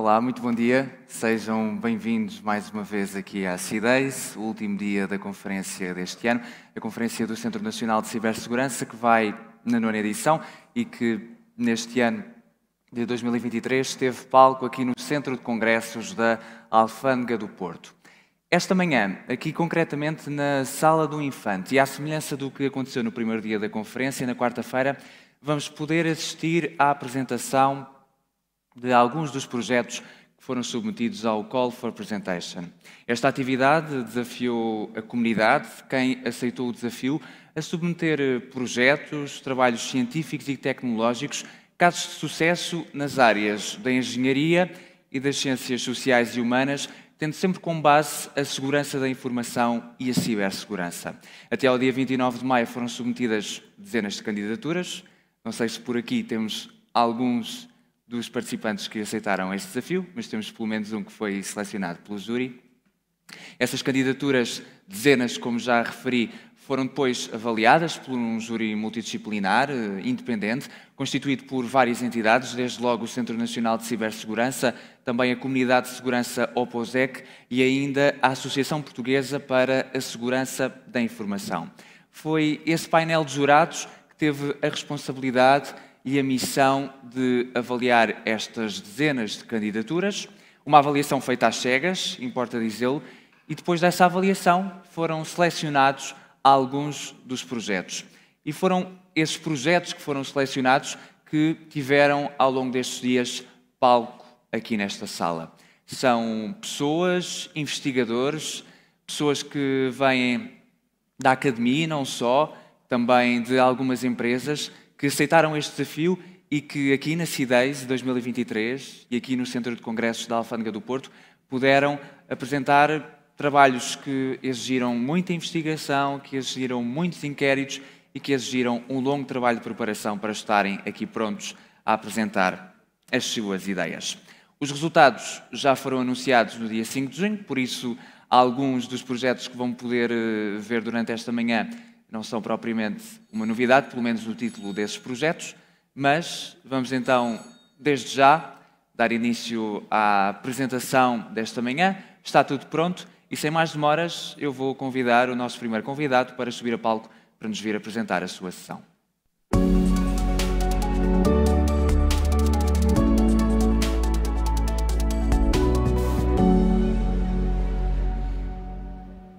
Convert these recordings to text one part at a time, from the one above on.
Olá, muito bom dia. Sejam bem-vindos mais uma vez aqui à CIDEIS, o último dia da conferência deste ano, a Conferência do Centro Nacional de Cibersegurança, que vai na 9ª edição e que neste ano de 2023 teve palco aqui no Centro de Congressos da Alfândega do Porto. Esta manhã, aqui concretamente na Sala do Infante, e à semelhança do que aconteceu no primeiro dia da conferência, na quarta-feira, vamos poder assistir à apresentação de alguns dos projetos que foram submetidos ao Call for Presentation. Esta atividade desafiou a comunidade, quem aceitou o desafio, a submeter projetos, trabalhos científicos e tecnológicos, casos de sucesso nas áreas da engenharia e das ciências sociais e humanas, tendo sempre como base a segurança da informação e a cibersegurança. Até ao dia 29 de maio foram submetidas dezenas de candidaturas. Não sei se por aqui temos alguns dos participantes que aceitaram este desafio, mas temos pelo menos um que foi selecionado pelo júri. Essas candidaturas, dezenas, como já referi, foram depois avaliadas por um júri multidisciplinar, independente, constituído por várias entidades, desde logo o Centro Nacional de Cibersegurança, também a Comunidade de Segurança OPOSEC e ainda a Associação Portuguesa para a Segurança da Informação. Foi esse painel de jurados que teve a responsabilidade e a missão de avaliar estas dezenas de candidaturas, uma avaliação feita às cegas, importa dizê-lo, e depois dessa avaliação foram selecionados alguns dos projetos. E foram esses projetos que foram selecionados que tiveram, ao longo destes dias, palco aqui nesta sala. São pessoas, investigadores, pessoas que vêm da academia, não só, também de algumas empresas, que aceitaram este desafio e que aqui na CIDEIS 2023 e aqui no Centro de Congressos da Alfândega do Porto puderam apresentar trabalhos que exigiram muita investigação, que exigiram muitos inquéritos e que exigiram um longo trabalho de preparação para estarem aqui prontos a apresentar as suas ideias. Os resultados já foram anunciados no dia 5 de junho, por isso alguns dos projetos que vão poder ver durante esta manhã não são propriamente uma novidade, pelo menos no título desses projetos, mas vamos então, desde já, dar início à apresentação desta manhã. Está tudo pronto e, sem mais demoras, eu vou convidar o nosso primeiro convidado para subir a palco para nos vir apresentar a sua sessão.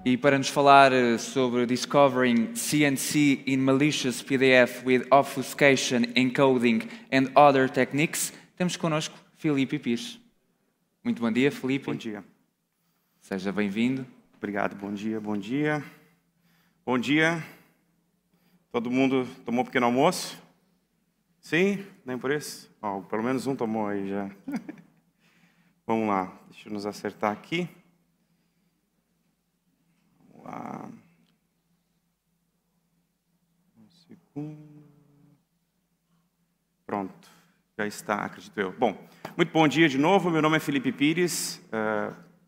E para nos falar sobre Discovering CNC in Malicious PDF with Obfuscation, Encoding and Other Techniques, temos connosco Filipe Pires. Muito bom dia, Filipe. Bom dia. Seja bem-vindo. Obrigado, bom dia, bom dia. Bom dia. Todo mundo tomou um pequeno almoço? Sim? Nem por isso? Oh, pelo menos um tomou aí já. Vamos lá, deixa eu nos acertar aqui. Lá. Um segundo. Pronto, já está, acredito eu. Bom, muito bom dia de novo. Meu nome é Filipe Pires.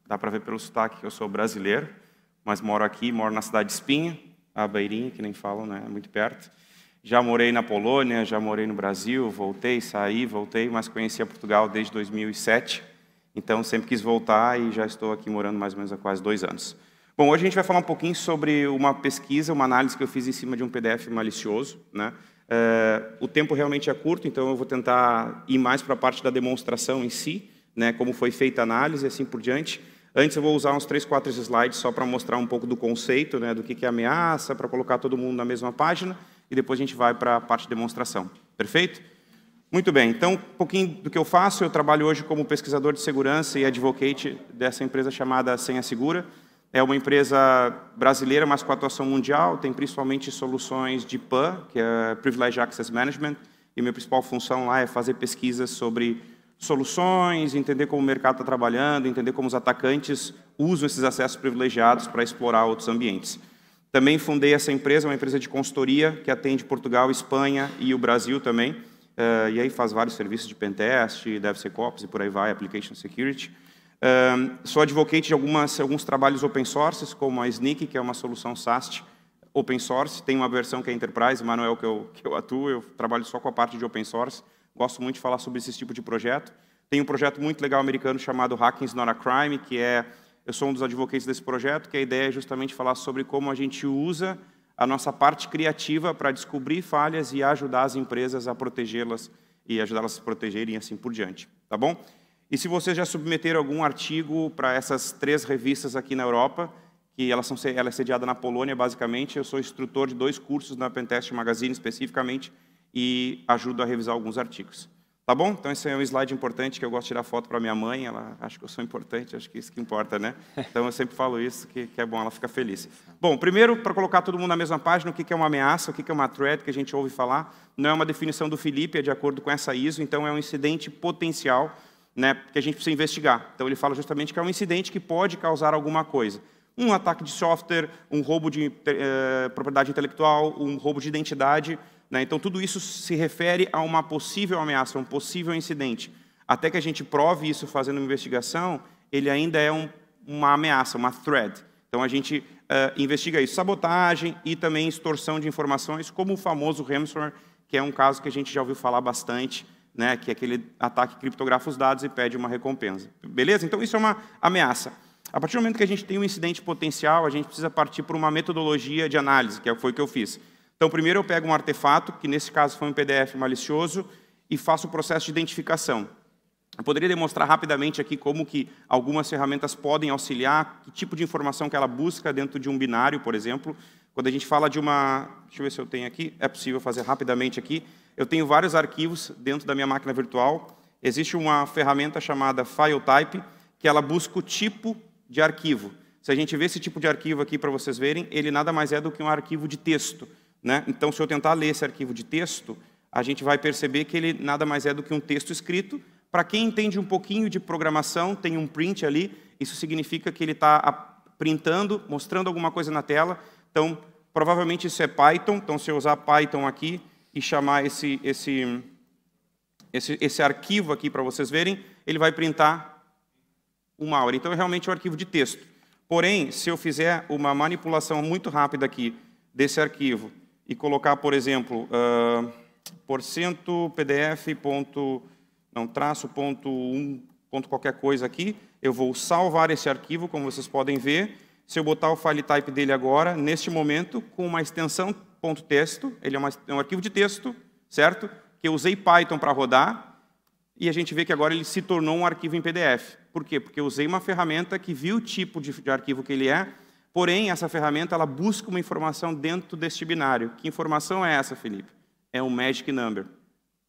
Dá para ver pelo sotaque que eu sou brasileiro, mas moro aqui, moro na cidade de Espinho, a Beirinha, que nem falam, né? É muito perto. Já morei na Polônia, já morei no Brasil, voltei, saí, voltei, mas conheci Portugal desde 2007. Então, sempre quis voltar e já estou aqui morando mais ou menos há quase 2 anos. Bom, hoje a gente vai falar um pouquinho sobre uma pesquisa, uma análise que eu fiz em cima de um PDF malicioso, né? O tempo realmente é curto, então eu vou tentar ir mais para a parte da demonstração em si, né? Como foi feita a análise e assim por diante. Antes eu vou usar uns 3, 4 slides só para mostrar um pouco do conceito, né? Do que é ameaça, para colocar todo mundo na mesma página, e depois a gente vai para a parte de demonstração. Perfeito? Muito bem, então um pouquinho do que eu faço. Eu trabalho hoje como pesquisador de segurança e advocate dessa empresa chamada Senha Segura. É uma empresa brasileira, mas com atuação mundial, tem principalmente soluções de PAM, que é Privileged Access Management, e minha principal função lá é fazer pesquisas sobre soluções, entender como o mercado está trabalhando, entender como os atacantes usam esses acessos privilegiados para explorar outros ambientes. Também fundei essa empresa, uma empresa de consultoria que atende Portugal, Espanha e o Brasil também, e aí faz vários serviços de pentest, DevSecOps e por aí vai, Application Security. Sou advocate de alguns trabalhos open source, como a Snyk, que é uma solução SAST open source. Tem uma versão que é Enterprise, mas não é o que eu atuo. Eu trabalho só com a parte de open source. Gosto muito de falar sobre esse tipo de projeto. Tem um projeto muito legal americano chamado Hacking is Not a Crime, que eu sou um dos advocates desse projeto, que a ideia é justamente falar sobre como a gente usa a nossa parte criativa para descobrir falhas e ajudar as empresas a protegê-las e ajudá-las a se protegerem e assim por diante. Tá bom? E se vocês já submeteram algum artigo para essas 3 revistas aqui na Europa, que ela é sediada na Polônia, basicamente, eu sou instrutor de 2 cursos na Pentest Magazine, especificamente, e ajudo a revisar alguns artigos. Tá bom? Então, esse é um slide importante, que eu gosto de tirar foto para minha mãe, ela acha que eu sou importante, acho que isso que importa, né? Então, eu sempre falo isso, que é bom, ela fica feliz. Bom, primeiro, para colocar todo mundo na mesma página, o que é uma ameaça, o que é uma threat, que a gente ouve falar, não é uma definição do Felipe, é de acordo com essa ISO, então é um incidente potencial, né, que a gente precisa investigar. Então, ele fala justamente que é um incidente que pode causar alguma coisa. Um ataque de software, um roubo de propriedade intelectual, um roubo de identidade, né? Então, tudo isso se refere a uma possível ameaça, um possível incidente. Até que a gente prove isso fazendo uma investigação, ele ainda é uma ameaça, uma threat. Então, a gente investiga isso. Sabotagem e também extorsão de informações, como o famoso ransomware, que é um caso que a gente já ouviu falar bastante, né? Que é aquele ataque que criptografa os dados e pede uma recompensa. Beleza? Então, isso é uma ameaça. A partir do momento que a gente tem um incidente potencial, a gente precisa partir por uma metodologia de análise, que foi o que eu fiz. Então, primeiro eu pego um artefato, que nesse caso foi um PDF malicioso, e faço o processo de identificação. Eu poderia demonstrar rapidamente aqui como que algumas ferramentas podem auxiliar, que tipo de informação que ela busca dentro de um binário, por exemplo. Quando a gente fala de uma... Deixa eu ver se eu tenho aqui. É possível fazer rapidamente aqui. Eu tenho vários arquivos dentro da minha máquina virtual. Existe uma ferramenta chamada FileType, que ela busca o tipo de arquivo. Se a gente vê esse tipo de arquivo aqui para vocês verem, ele nada mais é do que um arquivo de texto, né? Então, se eu tentar ler esse arquivo de texto, a gente vai perceber que ele nada mais é do que um texto escrito. Para quem entende um pouquinho de programação, tem um print ali, isso significa que ele está printando, mostrando alguma coisa na tela. Então, provavelmente isso é Python. Então, se eu usar Python aqui e chamar esse arquivo aqui para vocês verem, ele vai printar um malware. Então, é realmente um arquivo de texto. Porém, se eu fizer uma manipulação muito rápida aqui desse arquivo e colocar, por exemplo, %pdf. Traço ponto 1, ponto qualquer coisa aqui, eu vou salvar esse arquivo, como vocês podem ver. Se eu botar o file type dele agora, neste momento, com uma extensão .texto, ele é um arquivo de texto, certo? Que eu usei Python para rodar, e a gente vê que agora ele se tornou um arquivo em PDF. Por quê? Porque eu usei uma ferramenta que viu o tipo de arquivo que ele é, porém, essa ferramenta ela busca uma informação dentro deste binário. Que informação é essa, Felipe? É um magic number.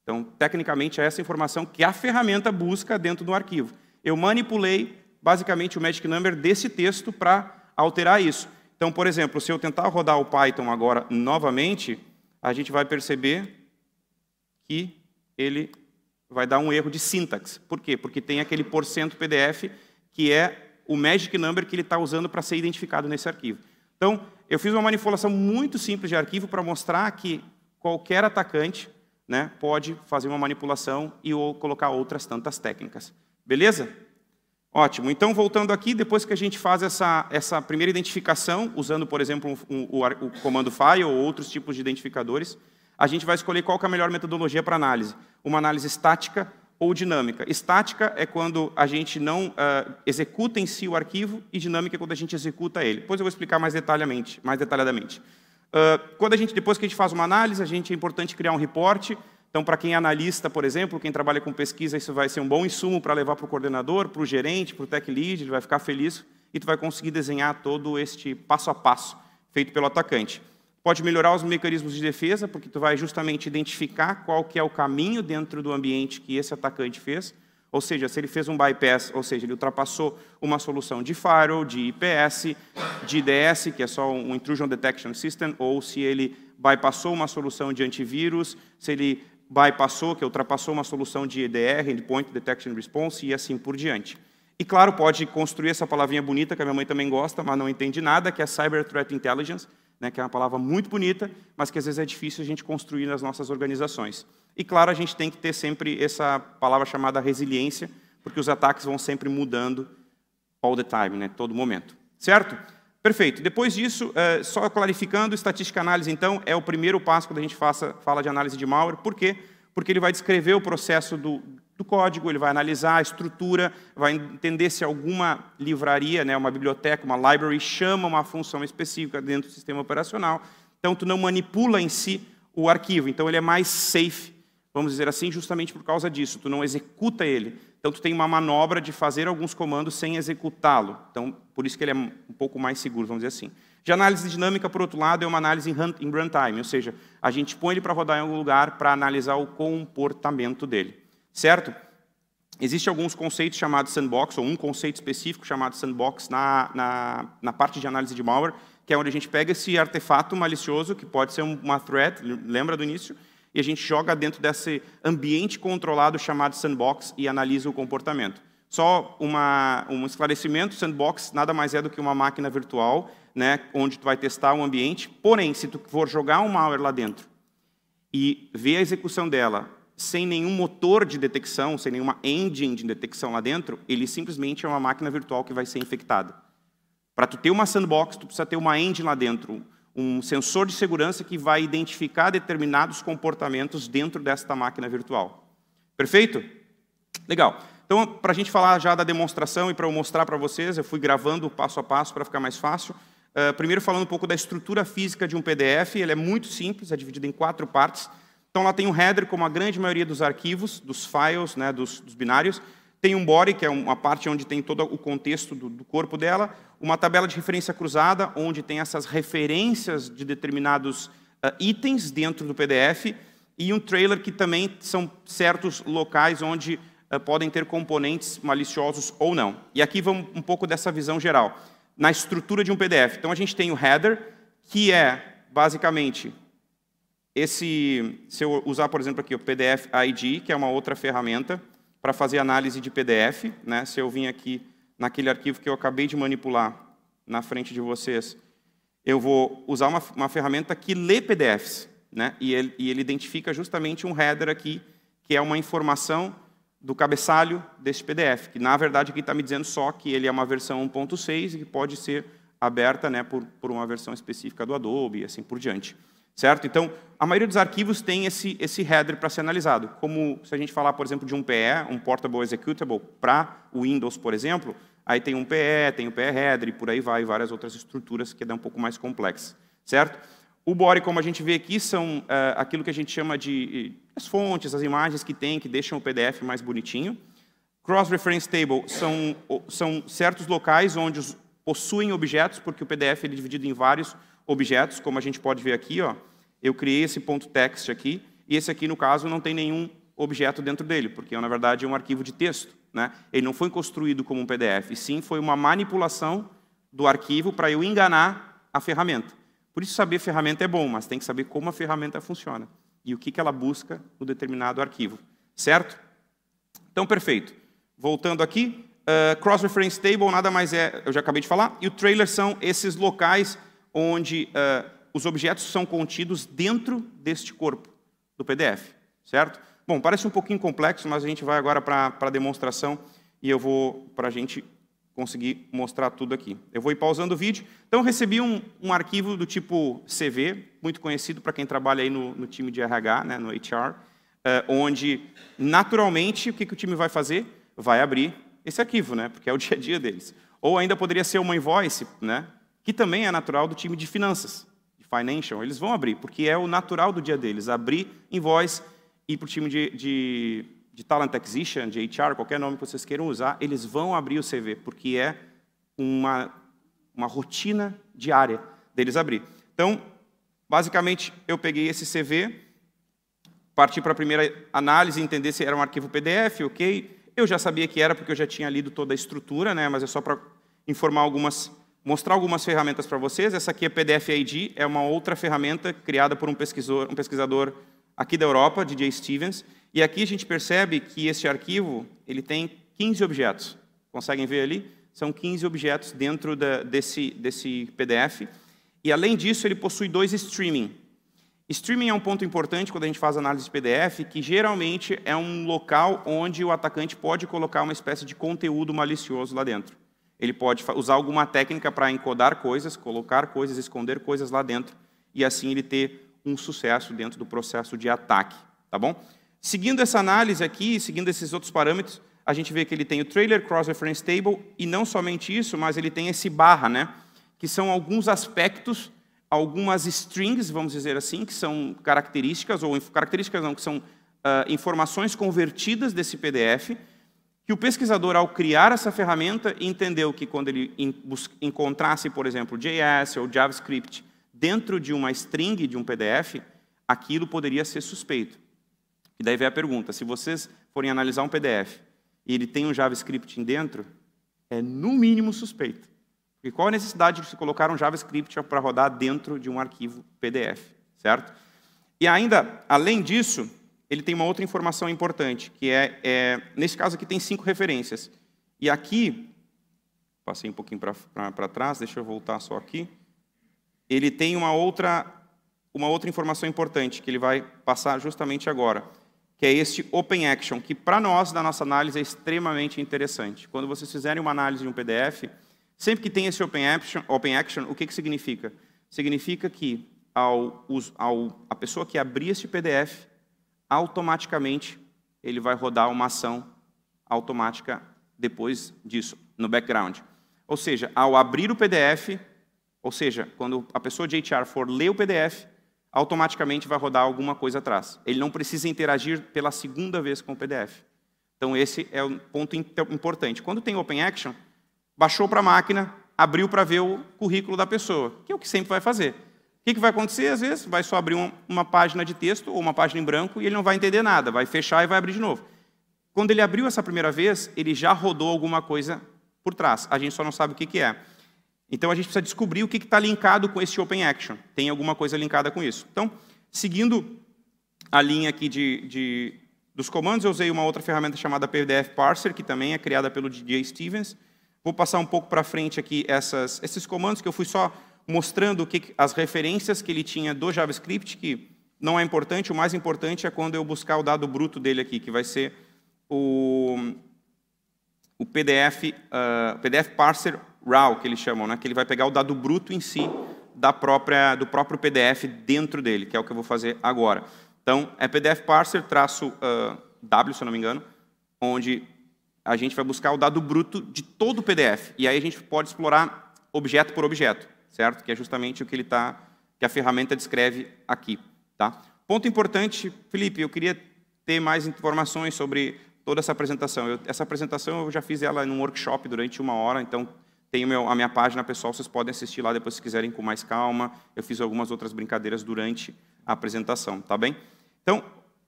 Então, tecnicamente, é essa informação que a ferramenta busca dentro do arquivo. Eu manipulei, basicamente, o magic number desse texto para alterar isso. Então, por exemplo, se eu tentar rodar o Python agora novamente, a gente vai perceber que ele vai dar um erro de sintaxe. Por quê? Porque tem aquele %PDF, que é o magic number que ele está usando para ser identificado nesse arquivo. Então, eu fiz uma manipulação muito simples de arquivo para mostrar que qualquer atacante, né, pode fazer uma manipulação e ou colocar outras tantas técnicas. Beleza? Ótimo. Então, voltando aqui, depois que a gente faz essa primeira identificação, usando, por exemplo, o comando file ou outros tipos de identificadores, a gente vai escolher qual que é a melhor metodologia para análise. Uma análise estática ou dinâmica. Estática é quando a gente não executa em si o arquivo, e dinâmica é quando a gente executa ele. Depois eu vou explicar mais detalhadamente. Depois que a gente faz uma análise, é importante criar um report. Então, para quem é analista, por exemplo, quem trabalha com pesquisa, isso vai ser um bom insumo para levar para o coordenador, para o gerente, para o tech lead, ele vai ficar feliz e tu vai conseguir desenhar todo este passo a passo feito pelo atacante. Pode melhorar os mecanismos de defesa, porque tu vai justamente identificar qual que é o caminho dentro do ambiente que esse atacante fez. Ou seja, se ele fez um bypass, ou seja, ele ultrapassou uma solução de firewall, de IPS, de IDS, que é só um Intrusion Detection System, ou se ele bypassou uma solução de antivírus, se ele bypassou, que ultrapassou uma solução de EDR, Endpoint Detection Response, e assim por diante. E, claro, pode construir essa palavrinha bonita, que a minha mãe também gosta, mas não entende nada, que é Cyber Threat Intelligence, né, que é uma palavra muito bonita, mas que às vezes é difícil a gente construir nas nossas organizações. E, claro, a gente tem que ter sempre essa palavra chamada resiliência, porque os ataques vão sempre mudando all the time, né, todo momento. Certo? Perfeito. Depois disso, só clarificando, estatística análise, então, é o primeiro passo quando a gente fala de análise de malware. Por quê? Porque ele vai descrever o processo do código, ele vai analisar a estrutura, vai entender se alguma livraria, né, uma biblioteca, uma library, chama uma função específica dentro do sistema operacional. Então, tu não manipula em si o arquivo. Então, ele é mais safe, vamos dizer assim, justamente por causa disso. Tu não executa ele. Então, tu tem uma manobra de fazer alguns comandos sem executá-lo. Então, por isso que ele é um pouco mais seguro, vamos dizer assim. Já análise dinâmica, por outro lado, é uma análise em runtime, ou seja, a gente põe ele para rodar em algum lugar para analisar o comportamento dele. Certo? Existem alguns conceitos chamados sandbox, ou um conceito específico chamado sandbox na parte de análise de malware, que é onde a gente pega esse artefato malicioso, que pode ser uma threat, lembra do início? E a gente joga dentro desse ambiente controlado chamado sandbox e analisa o comportamento. Só um esclarecimento, sandbox nada mais é do que uma máquina virtual, né, onde tu vai testar um ambiente, porém, se tu for jogar um malware lá dentro e ver a execução dela sem nenhum motor de detecção, sem nenhuma engine de detecção lá dentro, ele simplesmente é uma máquina virtual que vai ser infectada. Para tu ter uma sandbox, tu precisa ter uma engine lá dentro, um sensor de segurança que vai identificar determinados comportamentos dentro desta máquina virtual. Perfeito? Legal. Então, para a gente falar já da demonstração e para eu mostrar para vocês, eu fui gravando passo a passo para ficar mais fácil. Primeiro, falando um pouco da estrutura física de um PDF, ele é muito simples, é dividido em 4 partes. Então, lá tem um header, como a grande maioria dos arquivos, dos files, né, dos binários. Tem um body, que é uma parte onde tem todo o contexto do corpo dela. Uma tabela de referência cruzada, onde tem essas referências de determinados itens dentro do PDF. E um trailer, que também são certos locais onde podem ter componentes maliciosos ou não. E aqui vamos um pouco dessa visão geral. Na estrutura de um PDF. Então, a gente tem o header, que é, basicamente, se eu usar, por exemplo, aqui o PDF ID, que é uma outra ferramenta para fazer análise de PDF, né? Se eu vim aqui naquele arquivo que eu acabei de manipular na frente de vocês, eu vou usar uma ferramenta que lê PDFs, né? E ele identifica justamente um header aqui, que é uma informação do cabeçalho desse PDF, que, na verdade, aqui está me dizendo só que ele é uma versão 1.6 e que pode ser aberta, né, por uma versão específica do Adobe e assim por diante. Certo? Então, a maioria dos arquivos tem esse header para ser analisado. Como se a gente falar, por exemplo, de um PE, um Portable Executable, para o Windows, por exemplo, aí tem um PE, tem o PE Header, e por aí vai, várias outras estruturas que é um pouco mais complexas. Certo? O body, como a gente vê aqui, são aquilo que a gente chama de as fontes, as imagens que tem, que deixam o PDF mais bonitinho. Cross-Reference Table são certos locais onde possuem objetos, porque o PDF é dividido em vários objetos, como a gente pode ver aqui, ó. Eu criei esse .text aqui, e esse aqui, no caso, não tem nenhum objeto dentro dele, porque, na verdade, é um arquivo de texto, né? Ele não foi construído como um PDF, sim foi uma manipulação do arquivo para eu enganar a ferramenta. Por isso, saber ferramenta é bom, mas tem que saber como a ferramenta funciona e o que ela busca no determinado arquivo. Certo? Então, perfeito. Voltando aqui, Cross-Reference Table nada mais é, eu já acabei de falar, e o trailer são esses locais onde os objetos são contidos dentro deste corpo do PDF, certo? Bom, parece um pouquinho complexo, mas a gente vai agora para a demonstração e eu vou, para a gente conseguir mostrar tudo aqui. Eu vou ir pausando o vídeo. Então, eu recebi um arquivo do tipo CV, muito conhecido para quem trabalha aí no time de RH, né, no HR, onde, naturalmente, o que o time vai fazer? Vai abrir esse arquivo, né, porque é o dia a dia deles. Ou ainda poderia ser uma invoice, né, que também é natural do time de finanças, de financial. Eles vão abrir, porque é o natural do dia deles, abrir invoice e para o time de talent acquisition, de HR, qualquer nome que vocês queiram usar, eles vão abrir o CV, porque é uma rotina diária deles abrir. Então, basicamente, eu peguei esse CV, parti para a primeira análise, entender se era um arquivo PDF, ok. Eu já sabia que era, porque eu já tinha lido toda a estrutura, né, mas é só para informar mostrar algumas ferramentas para vocês. Essa aqui é PDF ID, é uma outra ferramenta criada por um pesquisador aqui da Europa, DJ Stevens. E aqui a gente percebe que este arquivo ele tem 15 objetos. Conseguem ver ali? São 15 objetos dentro desse PDF. E, além disso, ele possui 2 streaming. Streaming é um ponto importante quando a gente faz análise de PDF, que geralmente é um local onde o atacante pode colocar uma espécie de conteúdo malicioso lá dentro. Ele pode usar alguma técnica para encodar coisas, colocar coisas, esconder coisas lá dentro, e assim ele ter um sucesso dentro do processo de ataque. Tá bom? Seguindo essa análise aqui, seguindo esses outros parâmetros, a gente vê que ele tem o trailer cross-reference table, e não somente isso, mas ele tem esse barra, né? Que são alguns aspectos, algumas strings, vamos dizer assim, que são características, ou características não, que são informações convertidas desse PDF, que o pesquisador, ao criar essa ferramenta, entendeu que quando ele encontrasse, por exemplo, JS ou JavaScript dentro de uma string de um PDF, aquilo poderia ser suspeito. E daí vem a pergunta, se vocês forem analisar um PDF e ele tem um JavaScript dentro, é no mínimo suspeito. Porque qual a necessidade de se colocar um JavaScript para rodar dentro de um arquivo PDF, certo? E ainda, além disso, ele tem uma outra informação importante, que nesse caso aqui tem 5 referências. E aqui, passei um pouquinho para trás, deixa eu voltar só aqui. Ele tem uma outra informação importante, que ele vai passar justamente agora, que é este Open Action, que para nós, na nossa análise, é extremamente interessante. Quando vocês fizerem uma análise de um PDF, sempre que tem esse Open Action, o que significa? Significa que a pessoa que abrir esse PDF, automaticamente ele vai rodar uma ação automática depois disso, no background. Ou seja, ao abrir o PDF, ou seja, quando a pessoa de HR for ler o PDF, automaticamente vai rodar alguma coisa atrás. Ele não precisa interagir pela segunda vez com o PDF. Então, esse é um ponto importante. Quando tem Open Action, baixou para a máquina, abriu para ver o currículo da pessoa, que é o que sempre vai fazer. O que vai acontecer? Às vezes, vai só abrir uma página de texto ou uma página em branco e ele não vai entender nada, vai fechar e vai abrir de novo. Quando ele abriu essa primeira vez, ele já rodou alguma coisa por trás. A gente só não sabe o que é. Então, a gente precisa descobrir o que está linkado com esse Open Action. Tem alguma coisa linkada com isso. Então, seguindo a linha aqui dos comandos, eu usei uma outra ferramenta chamada PDF Parser, que também é criada pelo DJ Stevens. Vou passar um pouco para frente aqui esses comandos, que eu fui só mostrando as referências que ele tinha do JavaScript, que não é importante, o mais importante é quando eu buscar o dado bruto dele aqui, que vai ser o PDF Parser Raw, que eles chamam, né? Que ele vai pegar o dado bruto em si do próprio PDF dentro dele, que é o que eu vou fazer agora. Então, é PDF Parser -W, se eu não me engano, onde a gente vai buscar o dado bruto de todo o PDF. E aí a gente pode explorar objeto por objeto, certo? Que é justamente o que que a ferramenta descreve aqui, tá? Ponto importante, Felipe, eu queria ter mais informações sobre toda essa apresentação. Essa apresentação eu já fiz ela em um workshop durante 1 hora, então tem a minha página pessoal, vocês podem assistir lá depois se quiserem com mais calma. Eu fiz algumas outras brincadeiras durante a apresentação, tá bem? Então,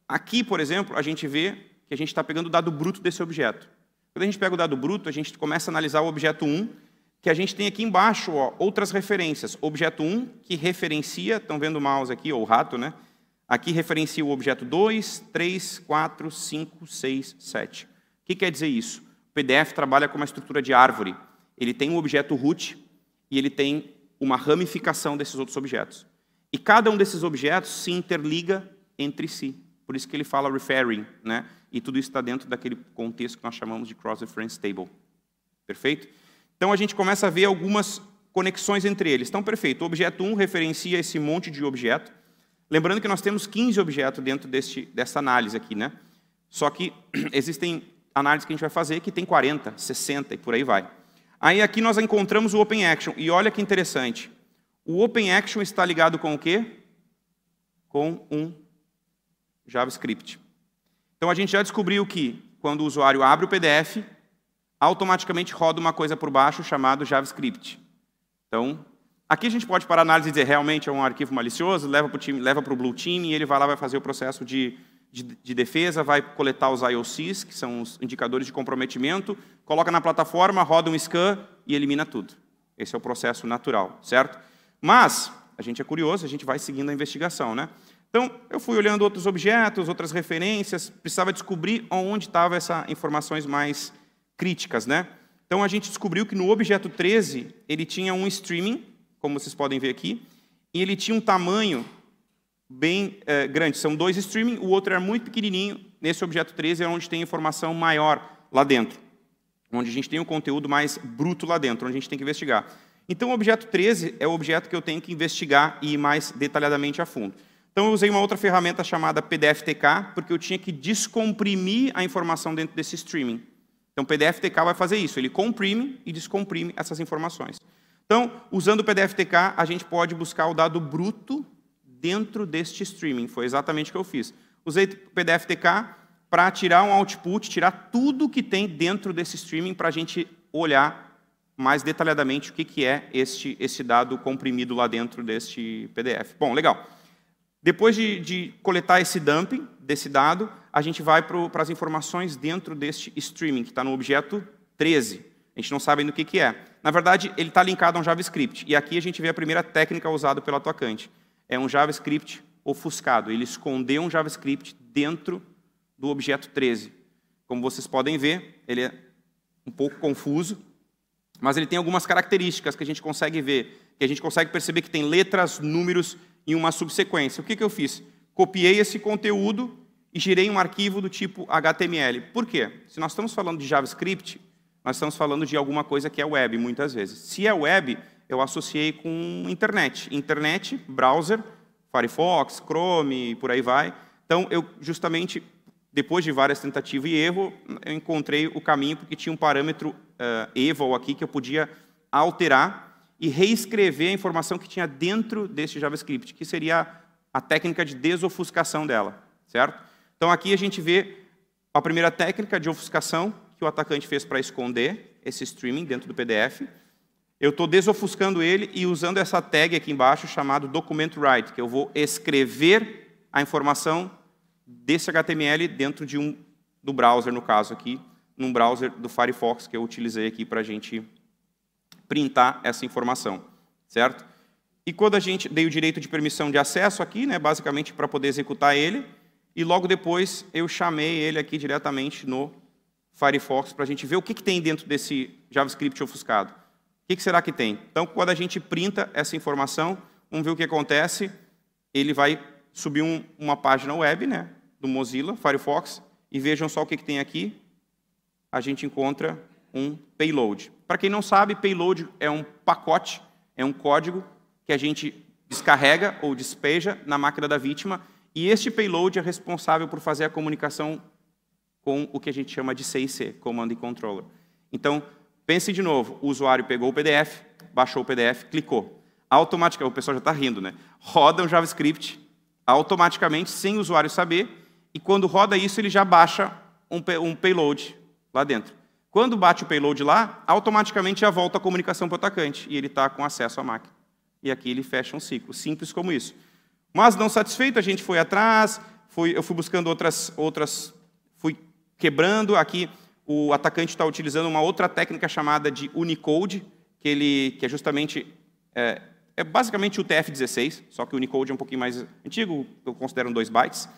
aqui, por exemplo, a gente vê que a gente está pegando o dado bruto desse objeto. Quando a gente pega o dado bruto, a gente começa a analisar o objeto 1, que a gente tem aqui embaixo outras referências. Objeto 1, que referencia, estão vendo o mouse aqui, ou o rato, né? Aqui referencia o objeto 2, 3, 4, 5, 6, 7. O que quer dizer isso? O PDF trabalha com uma estrutura de árvore. Ele tem um objeto root e ele tem uma ramificação desses outros objetos. E cada um desses objetos se interliga entre si. Por isso que ele fala referring, né? E tudo isso está dentro daquele contexto que nós chamamos de cross-reference table. Perfeito? Então, a gente começa a ver algumas conexões entre eles. Então, perfeito. O objeto 1 referencia esse monte de objeto. Lembrando que nós temos 15 objetos dentro dessa análise aqui, né? Só que existem análises que a gente vai fazer que tem 40, 60 e por aí vai. Aí aqui nós encontramos o Open Action. E olha que interessante. O Open Action está ligado com o quê? Com um JavaScript. Então, a gente já descobriu que, quando o usuário abre o PDF, automaticamente roda uma coisa por baixo chamado JavaScript. Então, aqui a gente pode parar a análise e dizer, realmente é um arquivo malicioso, leva para o Blue Team e ele vai lá, vai fazer o processo de defesa, vai coletar os IOCs, que são os indicadores de comprometimento, coloca na plataforma, roda um scan e elimina tudo. Esse é o processo natural, certo? Mas, a gente é curioso, a gente vai seguindo a investigação, né? Então, eu fui olhando outros objetos, outras referências, precisava descobrir onde estavam essas informações mais críticas, né? Então, a gente descobriu que no objeto 13, ele tinha um streaming, como vocês podem ver aqui, e ele tinha um tamanho bem grande. São 2 streaming, o outro era muito pequenininho. Nesse objeto 13 é onde tem informação maior lá dentro, onde a gente tem um conteúdo mais bruto lá dentro, onde a gente tem que investigar. Então, o objeto 13 é o objeto que eu tenho que investigar e ir mais detalhadamente a fundo. Então, eu usei uma outra ferramenta chamada PDFTK, porque eu tinha que descomprimir a informação dentro desse streaming. Então, o PDFTK vai fazer isso, ele comprime e descomprime essas informações. Então, usando o PDFTK, a gente pode buscar o dado bruto dentro deste streaming. Foi exatamente o que eu fiz. Usei o PDFTK para tirar um output, tirar tudo que tem dentro desse streaming para a gente olhar mais detalhadamente o que é esse dado comprimido lá dentro deste PDF. Bom, legal. Depois de coletar esse dumping desse dado, a gente vai para as informações dentro deste streaming, que está no objeto 13. A gente não sabe ainda o que é. Na verdade, ele está linkado a um JavaScript. E aqui a gente vê a primeira técnica usada pelo atacante. É um JavaScript ofuscado. Ele escondeu um JavaScript dentro do objeto 13. Como vocês podem ver, ele é um pouco confuso, mas ele tem algumas características que a gente consegue ver, que a gente consegue perceber que tem letras, números em uma subsequência. O que eu fiz? Copiei esse conteúdo e gerei um arquivo do tipo HTML. Por quê? Se nós estamos falando de JavaScript, nós estamos falando de alguma coisa que é web, muitas vezes. Se é web, eu associei com internet. Internet, browser, Firefox, Chrome, por aí vai. Então, eu justamente, depois de várias tentativas e erro, eu encontrei o caminho, porque tinha um parâmetro eval aqui que eu podia alterar e reescrever a informação que tinha dentro desse JavaScript, que seria a técnica de desofuscação dela, certo? Então, aqui a gente vê a primeira técnica de ofuscação que o atacante fez para esconder esse streaming dentro do PDF. Eu estou desofuscando ele e usando essa tag aqui embaixo, chamado document_write, que eu vou escrever a informação desse HTML dentro do browser, no caso aqui, num browser do Firefox, que eu utilizei aqui para a gente printar essa informação, certo? E quando a gente dei o direito de permissão de acesso aqui, né, basicamente para poder executar ele, e logo depois eu chamei ele aqui diretamente no Firefox para a gente ver o que tem dentro desse JavaScript ofuscado. O que será que tem? Então, quando a gente printa essa informação, vamos ver o que acontece. Ele vai subir uma página web, né, do Mozilla, Firefox, e vejam só o que tem aqui. A gente encontra um payload. Para quem não sabe, payload é um pacote, é um código que a gente descarrega ou despeja na máquina da vítima, e este payload é responsável por fazer a comunicação com o que a gente chama de CIC, Command and Controller. Então, pense de novo, o usuário pegou o PDF, baixou o PDF, clicou. Automaticamente, o pessoal já está rindo, né? Roda um JavaScript automaticamente, sem o usuário saber, e quando roda isso, ele já baixa um payload lá dentro. Quando bate o payload lá, automaticamente já volta a comunicação para o atacante, e ele está com acesso à máquina. E aqui ele fecha um ciclo, simples como isso. Mas não satisfeito, a gente foi atrás, eu fui buscando outras, fui quebrando. Aqui o atacante está utilizando uma outra técnica chamada de Unicode, que é justamente, é basicamente o TF-16, só que o Unicode é um pouquinho mais antigo, eu considero 2 bytes.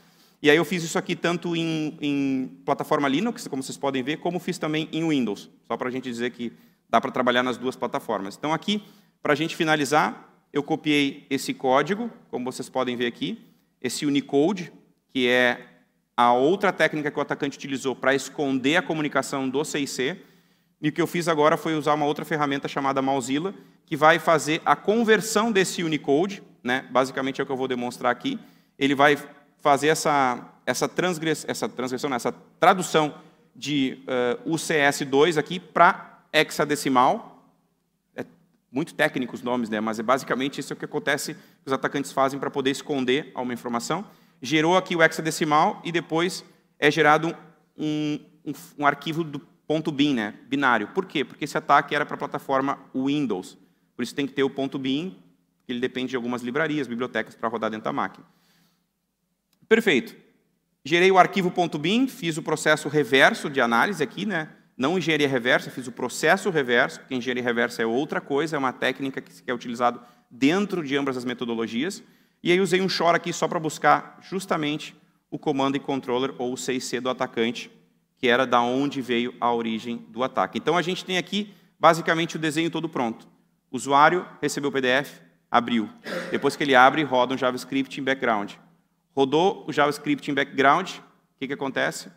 E aí eu fiz isso aqui tanto em plataforma Linux, como vocês podem ver, como fiz também em Windows, só para a gente dizer que dá para trabalhar nas duas plataformas. Então aqui, para a gente finalizar, eu copiei esse código, como vocês podem ver aqui, esse Unicode, que é a outra técnica que o atacante utilizou para esconder a comunicação do CIC, e o que eu fiz agora foi usar uma outra ferramenta chamada Mozilla, que vai fazer a conversão desse Unicode, né? Basicamente é o que eu vou demonstrar aqui. Ele vai fazer essa tradução de UCS2 aqui para hexadecimal. É muito técnico os nomes, né? Mas é basicamente isso que acontece, que os atacantes fazem para poder esconder uma informação. Gerou aqui o hexadecimal e depois é gerado um arquivo do .bin, né? Binário. Por quê? Porque esse ataque era para a plataforma Windows. Por isso tem que ter o .bin, que ele depende de algumas livrarias, bibliotecas para rodar dentro da máquina. Perfeito. Gerei o arquivo .bin, fiz o processo reverso de análise aqui, né? Não engenharia reversa, fiz o processo reverso, porque engenharia reversa é outra coisa, é uma técnica que é utilizada dentro de ambas as metodologias. E aí usei um chore aqui só para buscar justamente o Command and Controller ou o CIC do atacante, que era da onde veio a origem do ataque. Então a gente tem aqui basicamente o desenho todo pronto. O usuário recebeu o PDF, abriu. Depois que ele abre, roda um JavaScript em background. Rodou o JavaScript em background, o que acontece?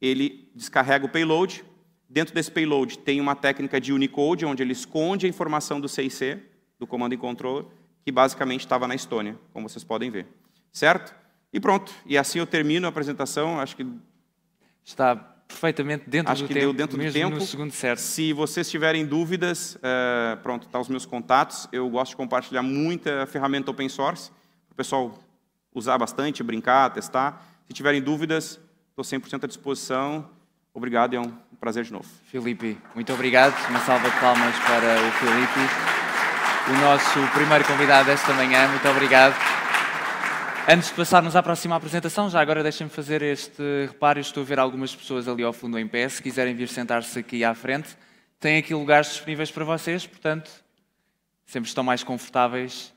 Ele descarrega o payload. Dentro desse payload tem uma técnica de Unicode, onde ele esconde a informação do CIC, do Command and Controller, que basicamente estava na Estônia, como vocês podem ver. certo? E pronto, e assim eu termino a apresentação, acho que está perfeitamente dentro do tempo, deu dentro do tempo. No segundo certo. Se vocês tiverem dúvidas, pronto, tá os meus contatos. Eu gosto de compartilhar muita ferramenta open source, para o pessoal usar bastante, brincar, testar. Se tiverem dúvidas, estou 100% à disposição. Obrigado e é um prazer de novo. Filipe, muito obrigado. Uma salva de palmas para o Filipe, o nosso primeiro convidado desta manhã. Muito obrigado. Antes de passarmos à próxima apresentação, já agora deixem-me fazer este reparo. Eu estou a ver algumas pessoas ali ao fundo em pé. Se quiserem vir sentar-se aqui à frente, têm aqui lugares disponíveis para vocês, portanto, sempre estão mais confortáveis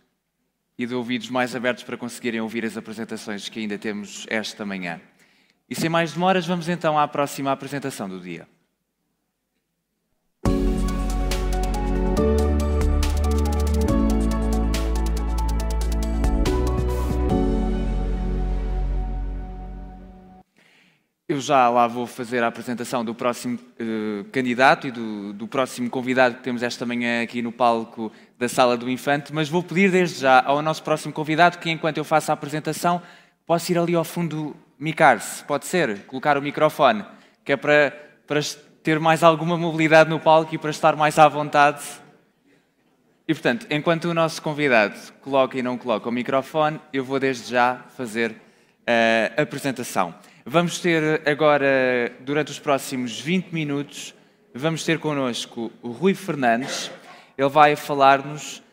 e de ouvidos mais abertos para conseguirem ouvir as apresentações que ainda temos esta manhã. E sem mais demoras, vamos então à próxima apresentação do dia. Eu já lá vou fazer a apresentação do próximo candidato e do próximo convidado que temos esta manhã aqui no palco da Sala do Infante, mas vou pedir desde já ao nosso próximo convidado que, enquanto eu faço a apresentação, possa ir ali ao fundo micar-se, pode ser, colocar o microfone, que é para ter mais alguma mobilidade no palco e para estar mais à vontade. E, portanto, enquanto o nosso convidado coloca e não coloca o microfone, eu vou desde já fazer a apresentação. Vamos ter agora, durante os próximos 20 minutos, vamos ter connosco o Rui Fernandes. Ele vai falar-nos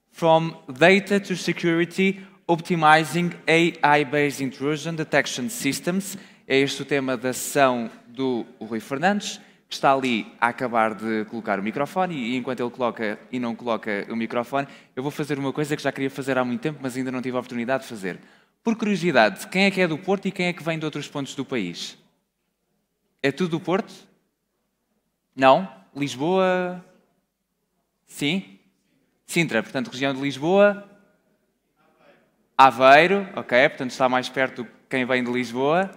From Data to Security, Optimizing AI-Based Intrusion Detection Systems. É este o tema da sessão do Rui Fernandes, que está ali a acabar de colocar o microfone, e enquanto ele coloca e não coloca o microfone, eu vou fazer uma coisa que já queria fazer há muito tempo, mas ainda não tive a oportunidade de fazer. Por curiosidade, quem é do Porto e quem é que vem de outros pontos do país? É tudo do Porto? Não? Lisboa? Sim? Sintra, portanto, região de Lisboa. Aveiro, ok, portanto está mais perto de quem vem de Lisboa.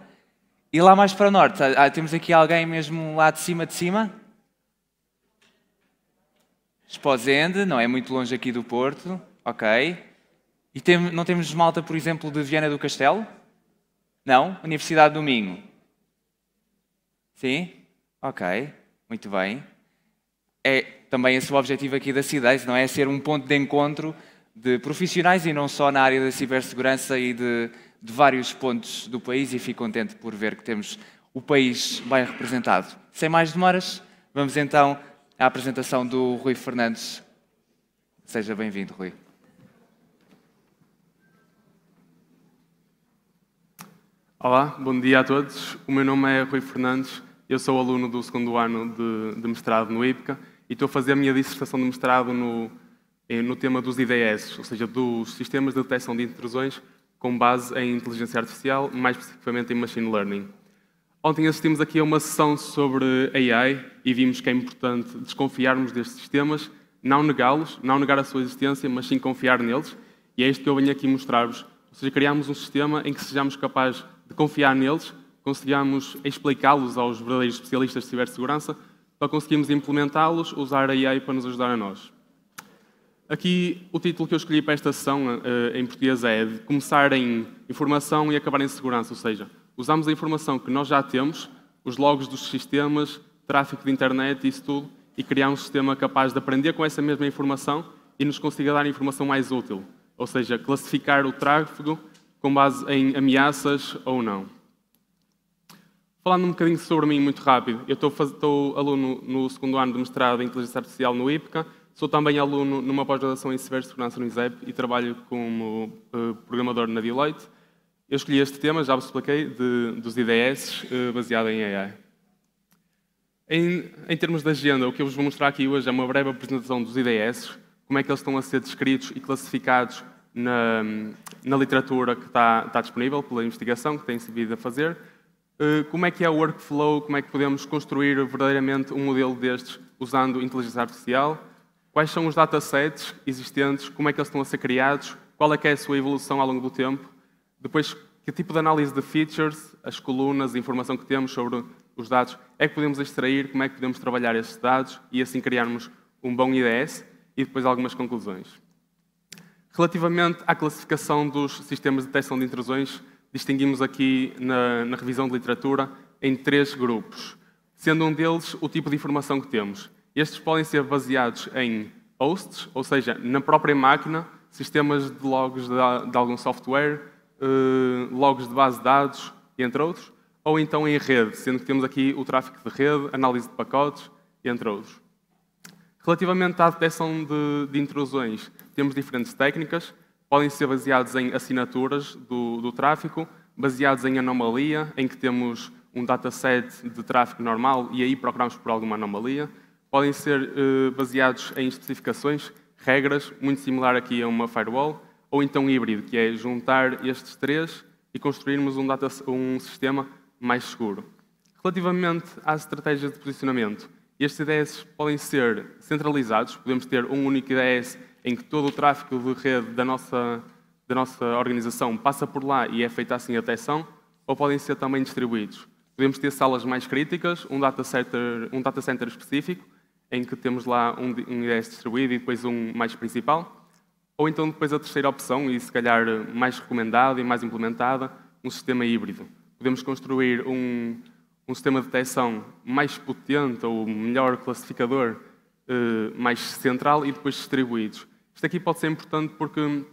E lá mais para o norte, temos aqui alguém mesmo lá de cima? Esposende, não é muito longe aqui do Porto, ok. E não temos malta, por exemplo, de Viana do Castelo? Não? Universidade do Minho? Sim? Ok, muito bem. É também esse o objetivo aqui da CIDEIS, não é? Ser um ponto de encontro de profissionais e não só na área da cibersegurança e de vários pontos do país, e fico contente por ver que temos o país bem representado. Sem mais demoras, vamos então à apresentação do Rui Fernandes. Seja bem-vindo, Rui. Olá, bom dia a todos. O meu nome é Rui Fernandes, eu sou aluno do segundo ano de mestrado no IPCA e estou a fazer a minha dissertação de mestrado no tema dos IDS, ou seja, dos sistemas de detecção de intrusões com base em inteligência artificial, mais especificamente em machine learning. Ontem assistimos aqui a uma sessão sobre AI e vimos que é importante desconfiarmos destes sistemas, não negá-los, não negar a sua existência, mas sim confiar neles, e é isto que eu venho aqui mostrar-vos. Ou seja, criarmos um sistema em que sejamos capazes de confiar neles, consigamos explicá-los aos verdadeiros especialistas de cibersegurança, para conseguirmos implementá-los, usar a AI para nos ajudar a nós. Aqui, o título que eu escolhi para esta sessão, em português, é de começar em informação e acabar em segurança, ou seja, usamos a informação que nós já temos, os logs dos sistemas, tráfego de internet, isso tudo, e criar um sistema capaz de aprender com essa mesma informação e nos consiga dar informação mais útil, ou seja, classificar o tráfego com base em ameaças ou não. Falando um bocadinho sobre mim muito rápido, eu estou aluno no segundo ano de mestrado em Inteligência Artificial no IPCA, sou também aluno numa pós-graduação em Cibersegurança no ISEP e trabalho como programador na Deloitte. Eu escolhi este tema, já vos expliquei, dos IDS, baseado em AI. Em termos de agenda, o que eu vos vou mostrar aqui hoje é uma breve apresentação dos IDS, como é que eles estão a ser descritos e classificados na literatura que está disponível pela investigação que tem-se vindo a fazer, como é que é o workflow, como é que podemos construir verdadeiramente um modelo destes usando inteligência artificial, quais são os datasets existentes, como é que eles estão a ser criados, qual é que é a sua evolução ao longo do tempo, depois que tipo de análise de features, as colunas, a informação que temos sobre os dados é que podemos extrair, como é que podemos trabalhar esses dados e assim criarmos um bom IDS e depois algumas conclusões. Relativamente à classificação dos sistemas de detecção de intrusões, distinguimos aqui na revisão de literatura em 3 grupos, sendo um deles o tipo de informação que temos. Estes podem ser baseados em hosts, ou seja, na própria máquina, sistemas de logs de algum software, logs de base de dados, entre outros, ou então em rede, sendo que temos aqui o tráfego de rede, análise de pacotes, entre outros. Relativamente à detecção de intrusões, temos diferentes técnicas, podem ser baseados em assinaturas do tráfego, baseados em anomalia, em que temos um dataset de tráfego normal e aí procuramos por alguma anomalia. Podem ser baseados em especificações, regras, muito similar aqui a uma firewall, ou então híbrido, que é juntar estes 3 e construirmos um sistema mais seguro. Relativamente às estratégias de posicionamento, estes IDS podem ser centralizados, podemos ter um único IDS em que todo o tráfego de rede da nossa organização passa por lá e é feita assim a detecção, ou podem ser também distribuídos. Podemos ter salas mais críticas, um data center específico, em que temos lá um IDS distribuído e depois um mais principal, ou então depois a terceira opção, e se calhar mais recomendada e mais implementada, um sistema híbrido. Podemos construir um sistema de detecção mais potente ou melhor classificador, mais central e depois distribuídos. Isto aqui pode ser importante porque,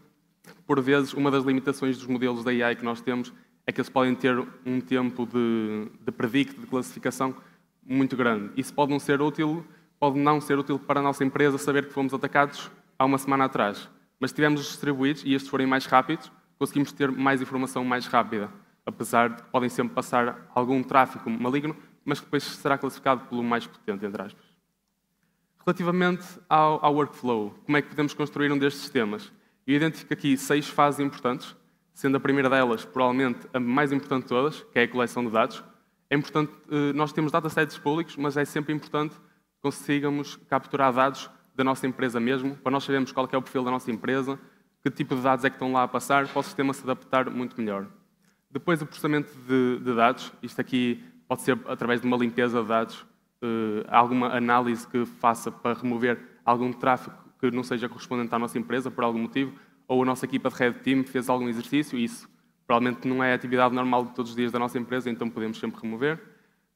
por vezes, uma das limitações dos modelos da AI que nós temos é que eles podem ter um tempo de predict, de classificação, muito grande. Isso pode não ser útil para a nossa empresa saber que fomos atacados há uma semana atrás. Mas se tivermos os distribuídos e estes forem mais rápidos, conseguimos ter mais informação mais rápida, apesar de que podem sempre passar algum tráfego maligno, mas que depois será classificado pelo mais potente, entre aspas. Relativamente ao workflow, como é que podemos construir um destes sistemas? Eu identifico aqui 6 fases importantes, sendo a primeira delas, provavelmente, a mais importante de todas, que é a coleção de dados. É importante, nós temos datasets públicos, mas é sempre importante que consigamos capturar dados da nossa empresa mesmo, para nós sabermos qual é o perfil da nossa empresa, que tipo de dados é que estão lá a passar, para o sistema se adaptar muito melhor. Depois, o processamento de dados. Isto aqui pode ser através de uma limpeza de dados, alguma análise que faça para remover algum tráfego que não seja correspondente à nossa empresa, por algum motivo, ou a nossa equipa de Red Team fez algum exercício, e isso provavelmente não é a atividade normal de todos os dias da nossa empresa, então podemos sempre remover.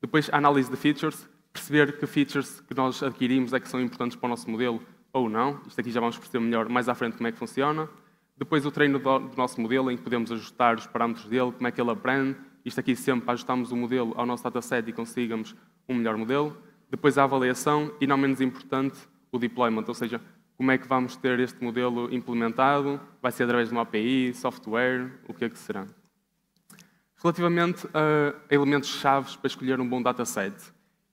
Depois, a análise de features, perceber que features que nós adquirimos é que são importantes para o nosso modelo ou não. Isto aqui já vamos perceber melhor mais à frente como é que funciona. Depois, o treino do nosso modelo, em que podemos ajustar os parâmetros dele, como é que ele aprende. Isto aqui sempre ajustamos o modelo ao nosso dataset e consigamos um melhor modelo. Depois, a avaliação e, não menos importante, o deployment, ou seja, como é que vamos ter este modelo implementado, vai ser através de uma API, software, o que é que será. Relativamente a elementos-chave para escolher um bom dataset,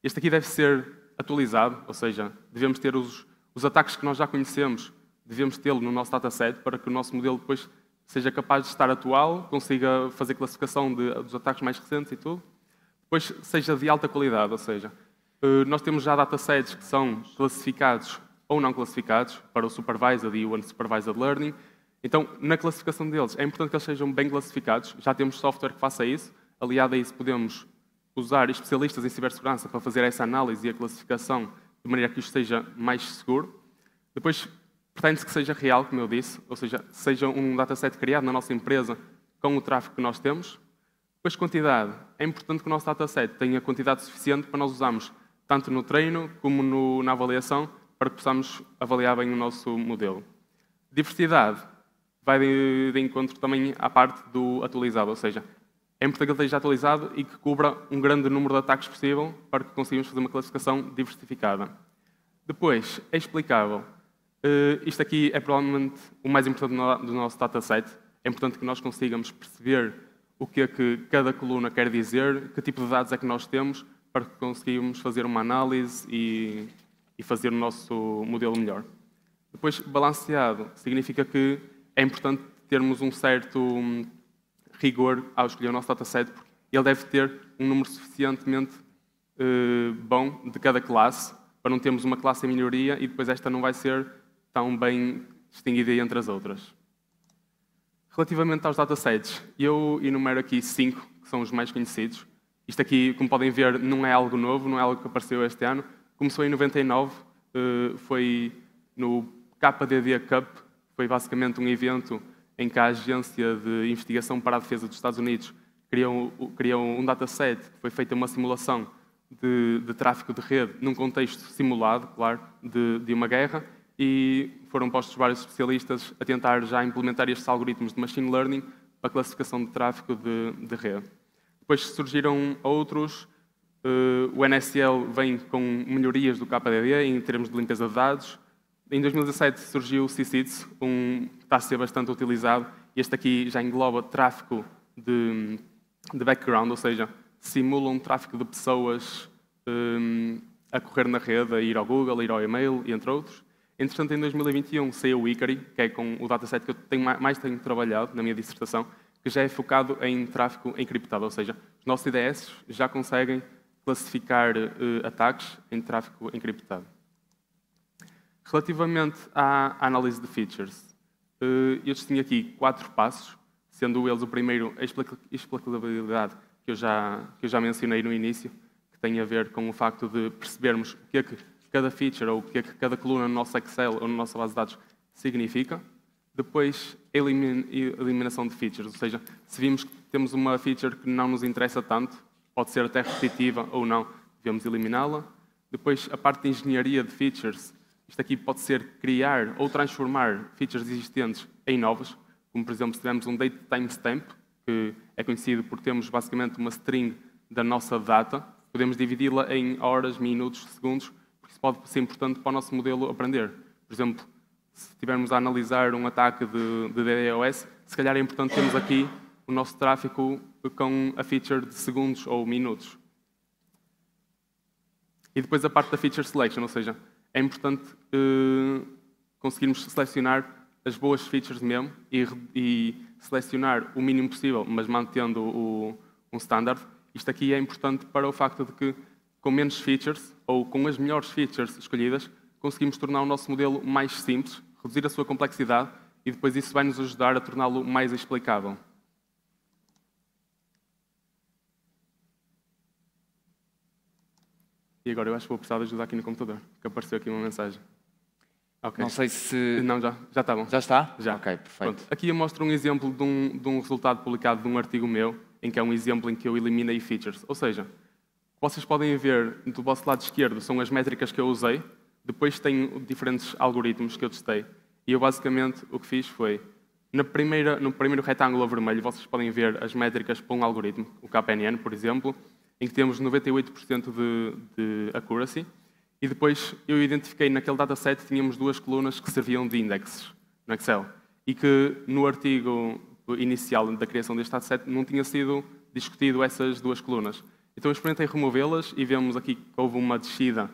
este aqui deve ser atualizado, ou seja, devemos ter os ataques que nós já conhecemos, devemos tê-lo no nosso dataset para que o nosso modelo depois seja capaz de estar atual, consiga fazer classificação dos ataques mais recentes e tudo. Depois seja de alta qualidade, ou seja, nós temos já datasets que são classificados ou não classificados para o Supervised e o Unsupervised Learning. Então, na classificação deles, é importante que eles sejam bem classificados. Já temos software que faça isso. Aliado a isso, podemos usar especialistas em cibersegurança para fazer essa análise e a classificação de maneira que isto seja mais seguro. Depois, pretende-se que seja real, como eu disse, ou seja um dataset criado na nossa empresa com o tráfego que nós temos. Depois, quantidade. É importante que o nosso dataset tenha quantidade suficiente para nós usarmos tanto no treino como na avaliação, para que possamos avaliar bem o nosso modelo. Diversidade vai de encontro também à parte do atualizado, ou seja, é importante que ele esteja atualizado e que cubra um grande número de ataques possível para que consigamos fazer uma classificação diversificada. Depois, é explicável. Isto aqui é provavelmente o mais importante do nosso dataset. É importante que nós consigamos perceber o que é que cada coluna quer dizer, que tipo de dados é que nós temos, para que consigamos fazer uma análise e fazer o nosso modelo melhor. Depois, balanceado significa que é importante termos um certo rigor ao escolher o nosso dataset, porque ele deve ter um número suficientemente bom de cada classe, para não termos uma classe em minoria e depois esta não vai ser tão bem distinguida entre as outras. Relativamente aos datasets, eu enumero aqui 5, que são os mais conhecidos. Isto aqui, como podem ver, não é algo novo, não é algo que apareceu este ano. Começou em 99, foi no KDD Cup, foi basicamente um evento em que a Agência de Investigação para a Defesa dos Estados Unidos criou um dataset que foi feita uma simulação de tráfego de rede num contexto simulado, claro, de uma guerra, e foram postos vários especialistas a tentar já implementar estes algoritmos de machine learning para a classificação de tráfego de rede. Depois surgiram outros. O NSL vem com melhorias do KDD em termos de limpeza de dados. Em 2017 surgiu o CSIDS, que está a ser bastante utilizado. Este aqui já engloba tráfego de background, ou seja, simula um tráfego de pessoas a correr na rede, a ir ao Google, a ir ao e-mail, e entre outros. Entretanto, em 2021 saiu o Icari, que é com o dataset que eu mais tenho trabalhado na minha dissertação, que já é focado em tráfego encriptado, ou seja, os nossos IDS já conseguem classificar ataques em tráfego encriptado. Relativamente à análise de features, eu distingo aqui 4 passos, sendo eles o primeiro a explicabilidade, que eu já mencionei no início, que tem a ver com o facto de percebermos o que é que cada feature ou o que é que cada coluna no nosso Excel ou na nossa base de dados significa. Depois, a eliminação de features, ou seja, se vimos que temos uma feature que não nos interessa tanto, pode ser até repetitiva ou não, devemos eliminá-la. Depois, a parte de engenharia de features, isto aqui pode ser criar ou transformar features existentes em novas, como por exemplo, se tivermos um date timestamp, que é conhecido por termos basicamente uma string da nossa data, podemos dividi-la em horas, minutos, segundos, porque isso pode ser importante para o nosso modelo aprender. Por exemplo, se estivermos a analisar um ataque de DDoS, se calhar é importante termos aqui o nosso tráfego com a feature de segundos ou minutos. E depois a parte da feature selection, ou seja, é importante conseguirmos selecionar as boas features mesmo e selecionar o mínimo possível, mas mantendo um standard. Isto aqui é importante para o facto de que, com menos features, ou com as melhores features escolhidas, conseguimos tornar o nosso modelo mais simples, reduzir a sua complexidade, e depois isso vai nos ajudar a torná-lo mais explicável. E agora eu acho que vou precisar de ajuda aqui no computador, que apareceu aqui uma mensagem. Okay. Não sei se... Não, já está bom. Já está? Já. Ok, perfeito. Pronto. Aqui eu mostro um exemplo de um resultado publicado de um artigo meu, em que é um exemplo em que eu eliminei features. Ou seja, vocês podem ver do vosso lado esquerdo são as métricas que eu usei, depois tenho diferentes algoritmos que eu testei. E eu basicamente o que fiz foi, no primeiro retângulo vermelho, vocês podem ver as métricas para um algoritmo, o KNN, por exemplo, em que temos 98% de accuracy. E depois eu identifiquei naquele dataset, tínhamos 2 colunas que serviam de indexes no Excel. E que no artigo inicial da criação deste dataset não tinha sido discutido essas 2 colunas. Então eu experimentei removê-las e vemos aqui que houve uma descida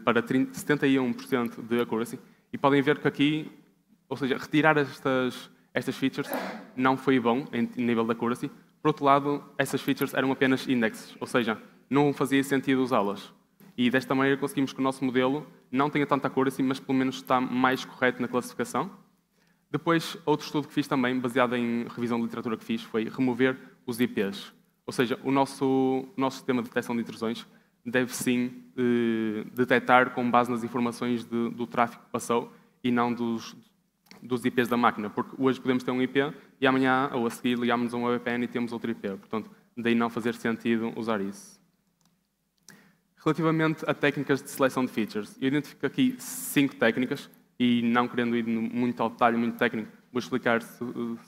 para 71% de accuracy. E podem ver que aqui, ou seja, retirar estas features não foi bom em nível de accuracy. Por outro lado, essas features eram apenas indexes, ou seja, não fazia sentido usá-las. E desta maneira conseguimos que o nosso modelo não tenha tanta accuracy, mas pelo menos está mais correto na classificação. Depois, outro estudo que fiz também, baseado em revisão de literatura que fiz, foi remover os IPs. Ou seja, o nosso sistema de detecção de intrusões deve sim detectar com base nas informações do tráfego que passou e não dos IPs da máquina. Porque hoje podemos ter um IP e amanhã ou a seguir ligamos a uma VPN e temos outro IP. Portanto, daí não fazer sentido usar isso. Relativamente a técnicas de seleção de features, eu identifico aqui 5 técnicas e não querendo ir muito ao detalhe, muito técnico, vou explicar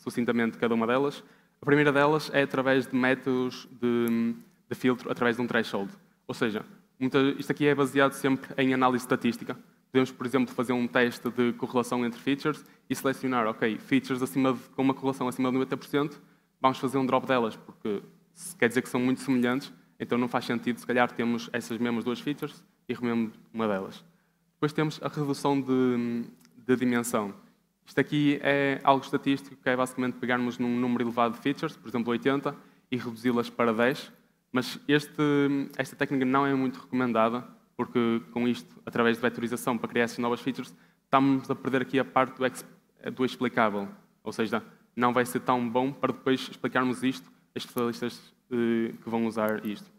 sucintamente cada uma delas. A primeira delas é através de métodos de filtro, através de um threshold. Ou seja, isto aqui é baseado sempre em análise estatística. Podemos, por exemplo, fazer um teste de correlação entre features e selecionar, ok, features com uma correlação acima de 90%, vamos fazer um drop delas, porque quer dizer que são muito semelhantes, então não faz sentido, se calhar, termos essas mesmas 2 features e removemos uma delas. Depois temos a redução de dimensão. Isto aqui é algo estatístico, que é basicamente pegarmos num número elevado de features, por exemplo 80, e reduzi-las para 10, mas esta técnica não é muito recomendada, porque com isto, através de vetorização para criar essas novas features, estamos a perder aqui a parte do explicável. Ou seja, não vai ser tão bom para depois explicarmos isto a especialistas que vão usar isto.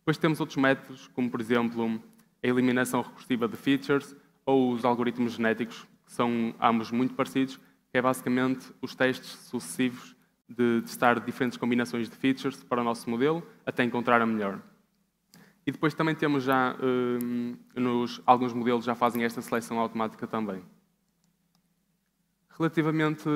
Depois temos outros métodos, como por exemplo a eliminação recursiva de features ou os algoritmos genéticos, que são ambos muito parecidos, que é basicamente os testes sucessivos de testar diferentes combinações de features para o nosso modelo, até encontrar a melhor. E depois também temos já, alguns modelos já fazem esta seleção automática também. Relativamente,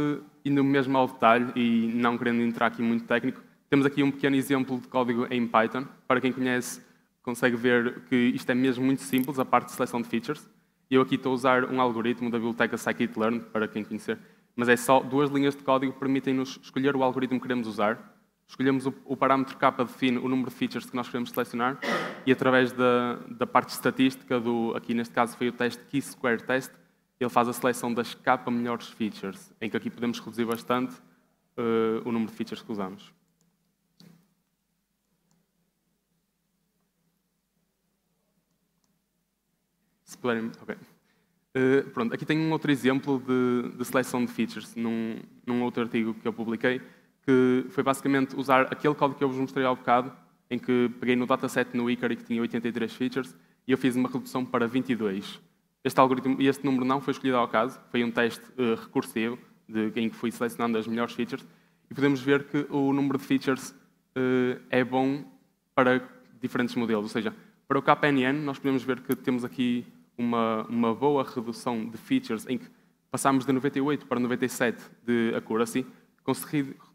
indo mesmo ao detalhe, e não querendo entrar aqui muito técnico, temos aqui um pequeno exemplo de código em Python. Para quem conhece, consegue ver que isto é mesmo muito simples, a parte de seleção de features. Eu aqui estou a usar um algoritmo da biblioteca scikit-learn, para quem conhecer, mas é só 2 linhas de código que permitem-nos escolher o algoritmo que queremos usar. Escolhemos o parâmetro K define o número de features que nós queremos selecionar e através da parte estatística, aqui neste caso foi o teste Keysquare Test, ele faz a seleção das K melhores features, em que aqui podemos reduzir bastante o número de features que usamos. Se puderem, ok. Pronto, aqui tenho um outro exemplo de seleção de features, num outro artigo que eu publiquei, que foi basicamente usar aquele código que eu vos mostrei há bocado, em que peguei no dataset no Hikari que tinha 83 features, e eu fiz uma redução para 22. Este número não foi escolhido ao acaso, foi um teste recursivo, em que fui selecionando as melhores features, e podemos ver que o número de features é bom para diferentes modelos, ou seja, para o KNN nós podemos ver que temos aqui uma boa redução de features, em que passámos de 98 para 97 de accuracy,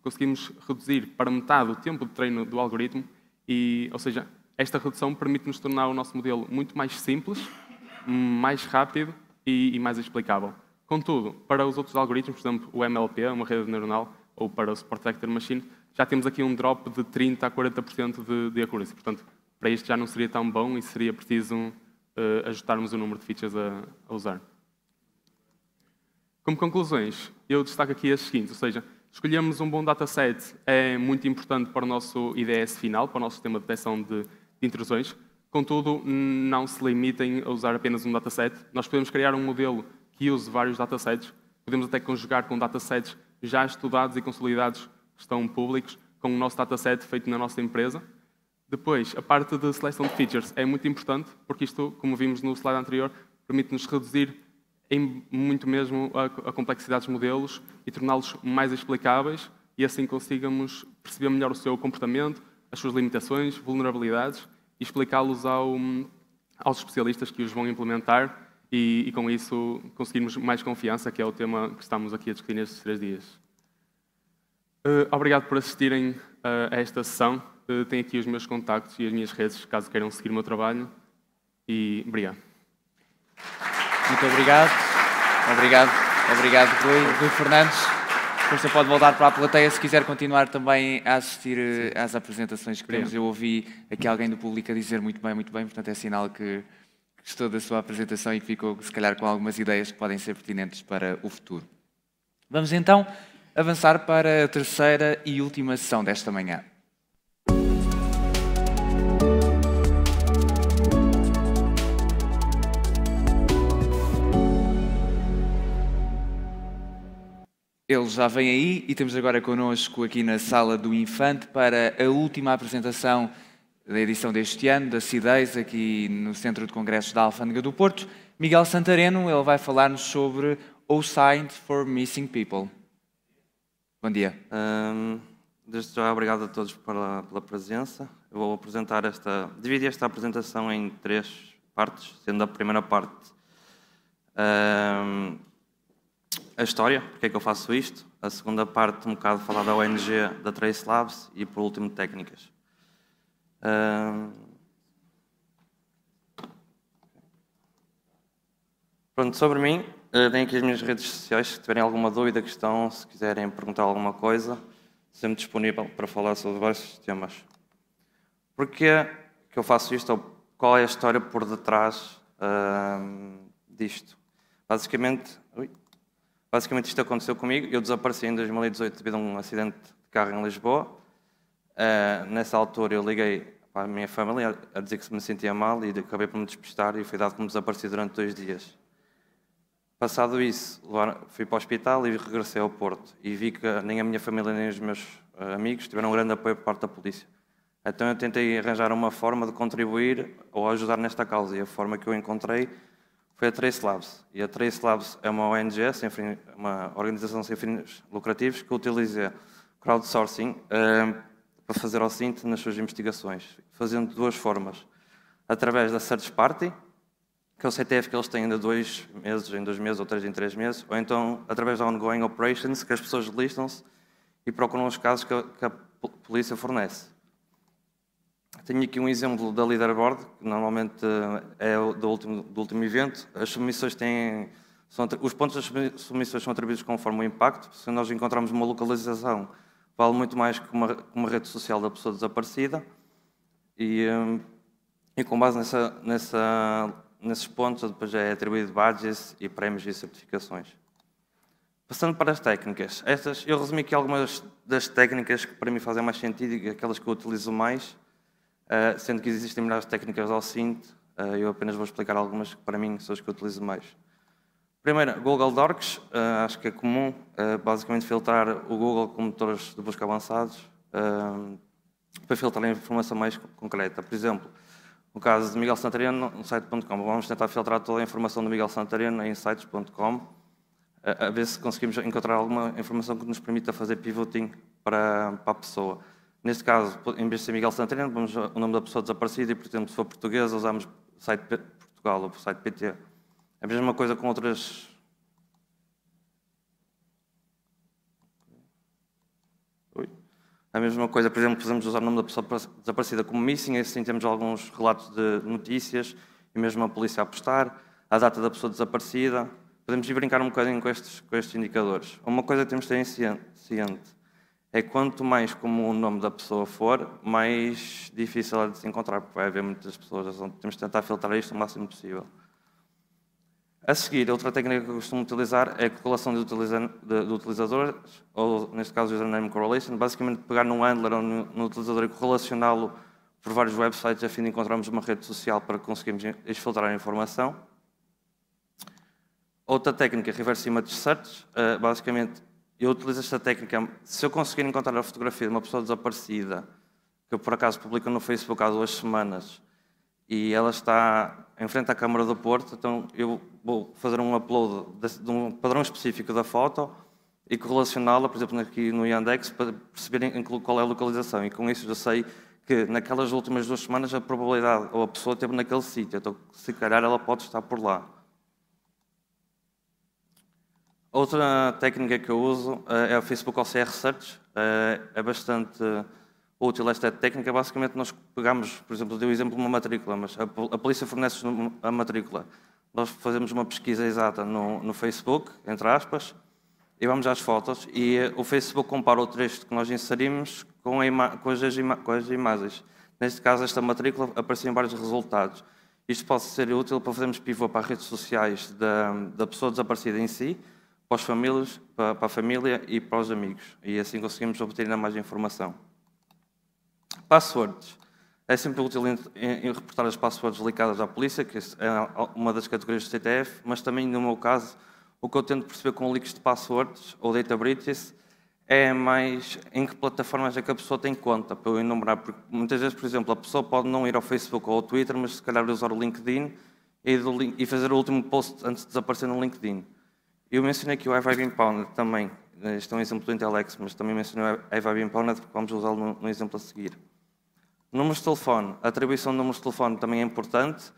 conseguimos reduzir para metade o tempo de treino do algoritmo, ou seja, esta redução permite-nos tornar o nosso modelo muito mais simples, mais rápido e mais explicável. Contudo, para os outros algoritmos, por exemplo, o MLP, uma rede neuronal, ou para o Support Vector Machine, já temos aqui um drop de 30% a 40% de accuracy. Portanto, para isto já não seria tão bom e seria preciso ajustarmos o número de features a usar. Como conclusões, eu destaco aqui as seguintes, ou seja, escolhermos um bom dataset é muito importante para o nosso IDS final, para o nosso sistema de detecção de intrusões. Contudo, não se limitem a usar apenas um dataset. Nós podemos criar um modelo que use vários datasets. Podemos até conjugar com datasets já estudados e consolidados, que estão públicos, com o nosso dataset feito na nossa empresa. Depois, a parte de seleção de features é muito importante, porque isto, como vimos no slide anterior, permite-nos reduzir muito mesmo a complexidade dos modelos e torná-los mais explicáveis e assim consigamos perceber melhor o seu comportamento, as suas limitações, vulnerabilidades e explicá-los aos especialistas que os vão implementar e com isso conseguirmos mais confiança, que é o tema que estamos aqui a discutir nestes 3 dias. Obrigado por assistirem a esta sessão. Tenho aqui os meus contactos e as minhas redes, caso queiram seguir o meu trabalho. E obrigado. Muito obrigado. Obrigado, Rui Fernandes. Depois você pode voltar para a plateia se quiser continuar também a assistir às apresentações que temos. Eu ouvi aqui alguém do público a dizer muito bem, portanto é sinal que gostou da sua apresentação e que ficou, se calhar, com algumas ideias que podem ser pertinentes para o futuro. Vamos então avançar para a terceira e última sessão desta manhã. Ele já vem aí e temos agora connosco aqui na sala do Infante para a última apresentação da edição deste ano, da CIDEIS, aqui no Centro de Congressos da Alfândega do Porto. Miguel Santareno, ele vai falar-nos sobre OSINT for Missing People. Bom dia. Desde já, obrigado a todos pela presença. Eu vou dividir esta apresentação em 3 partes, sendo a primeira parte a história, porque é que eu faço isto. A segunda parte, um bocado falar da ONG, da Trace Labs e, por último, técnicas. Pronto, sobre mim, tenho aqui as minhas redes sociais. Se tiverem alguma dúvida, questão, se quiserem perguntar alguma coisa, sempre disponível para falar sobre vários temas. Porquê que eu faço isto? Ou qual é a história por detrás disto? Basicamente isto aconteceu comigo. Eu desapareci em 2018 devido a um acidente de carro em Lisboa. Nessa altura eu liguei para a minha família a dizer que me sentia mal e acabei por me despistar e fui dado como desaparecido durante 2 dias. Passado isso, fui para o hospital e regressei ao Porto e vi que nem a minha família nem os meus amigos tiveram um grande apoio por parte da polícia. Então eu tentei arranjar uma forma de contribuir ou ajudar nesta causa e a forma que eu encontrei foi a Trace Labs. E a Trace Labs é uma ONG, uma organização sem fins lucrativos, que utiliza crowdsourcing para fazer auxíntese nas suas investigações, fazendo de duas formas. Através da Search Party, que é o CTF que eles têm de 2 meses em 2 meses ou 3 em 3 meses, ou então através da Ongoing Operations, que as pessoas listam-se e procuram os casos que a polícia fornece. Tenho aqui um exemplo da Leaderboard, que normalmente é do último evento. As submissões os pontos das submissões são atribuídos conforme o impacto. Se nós encontrarmos uma localização, vale muito mais que uma rede social da pessoa desaparecida. E com base nesses pontos, depois é atribuído badges e prémios e certificações. Passando para as técnicas. Eu resumi aqui algumas das técnicas que para mim fazem mais sentido e aquelas que eu utilizo mais, sendo que existem milhares de técnicas ao OSINT, eu apenas vou explicar algumas que para mim são as que eu utilizo mais. Primeiro, Google Docs, acho que é comum, basicamente filtrar o Google com motores de busca avançados, para filtrar a informação mais concreta. Por exemplo, no caso de Miguel Santareno, no site.com, vamos tentar filtrar toda a informação do Miguel Santareno em sites.com, a ver se conseguimos encontrar alguma informação que nos permita fazer pivoting para a pessoa. Neste caso, em vez de ser Miguel Santareno, vamos o nome da pessoa desaparecida e, por exemplo, se for português, usamos o site Portugal ou o site PT. A mesma coisa com outras... A mesma coisa, por exemplo, podemos usar o nome da pessoa desaparecida como missing, assim temos alguns relatos de notícias e mesmo a polícia a postar, a data da pessoa desaparecida. Podemos ir brincar um bocadinho com estes indicadores. Uma coisa que temos de ter ciente é que quanto mais como o nome da pessoa for, mais difícil é de se encontrar, porque vai haver muitas pessoas. Temos de tentar filtrar isto o máximo possível. A seguir, outra técnica que eu costumo utilizar é a correlação de utilizadores, ou neste caso, username correlation, basicamente pegar num handler ou no utilizador e correlacioná-lo por vários websites a fim de encontrarmos uma rede social para conseguirmos exfiltrar a informação. Outra técnica, Reverse Image Search, basicamente eu utilizo esta técnica, se eu conseguir encontrar a fotografia de uma pessoa desaparecida, que eu por acaso publico no Facebook há 2 semanas, e ela está em frente à Câmara do Porto, então eu vou fazer um upload de um padrão específico da foto e correlacioná-la, por exemplo, aqui no Yandex, para perceberem qual é a localização. E com isso eu sei que naquelas últimas 2 semanas a probabilidade ou a pessoa esteve naquele sítio, então se calhar ela pode estar por lá. Outra técnica que eu uso é o Facebook OCR Search. É bastante útil esta técnica. Basicamente, nós pegamos, por exemplo, dei o exemplo de uma matrícula, mas a polícia fornece a matrícula. Nós fazemos uma pesquisa exata no Facebook, entre aspas, e vamos às fotos, e o Facebook compara o texto que nós inserimos com as imagens. Neste caso, esta matrícula apareciam vários resultados. Isto pode ser útil para fazermos pivô para as redes sociais da pessoa desaparecida em si, para a família e para os amigos. E assim conseguimos obter ainda mais informação. Passwords. É sempre útil em reportar as passwords ligadas à polícia, que é uma das categorias do CTF, mas também, no meu caso, o que eu tento perceber com leaks de passwords ou data breaches é mais em que plataformas é que a pessoa tem conta, para eu enumerar. Porque muitas vezes, por exemplo, a pessoa pode não ir ao Facebook ou ao Twitter, mas se calhar usar o LinkedIn e fazer o último post antes de desaparecer no LinkedIn. Eu mencionei aqui o Have I Been Pwned também. Este é um exemplo do Intelex, mas também mencionei o Have I Been Pwned porque vamos usá-lo no exemplo a seguir. Números de telefone. A atribuição de números de telefone também é importante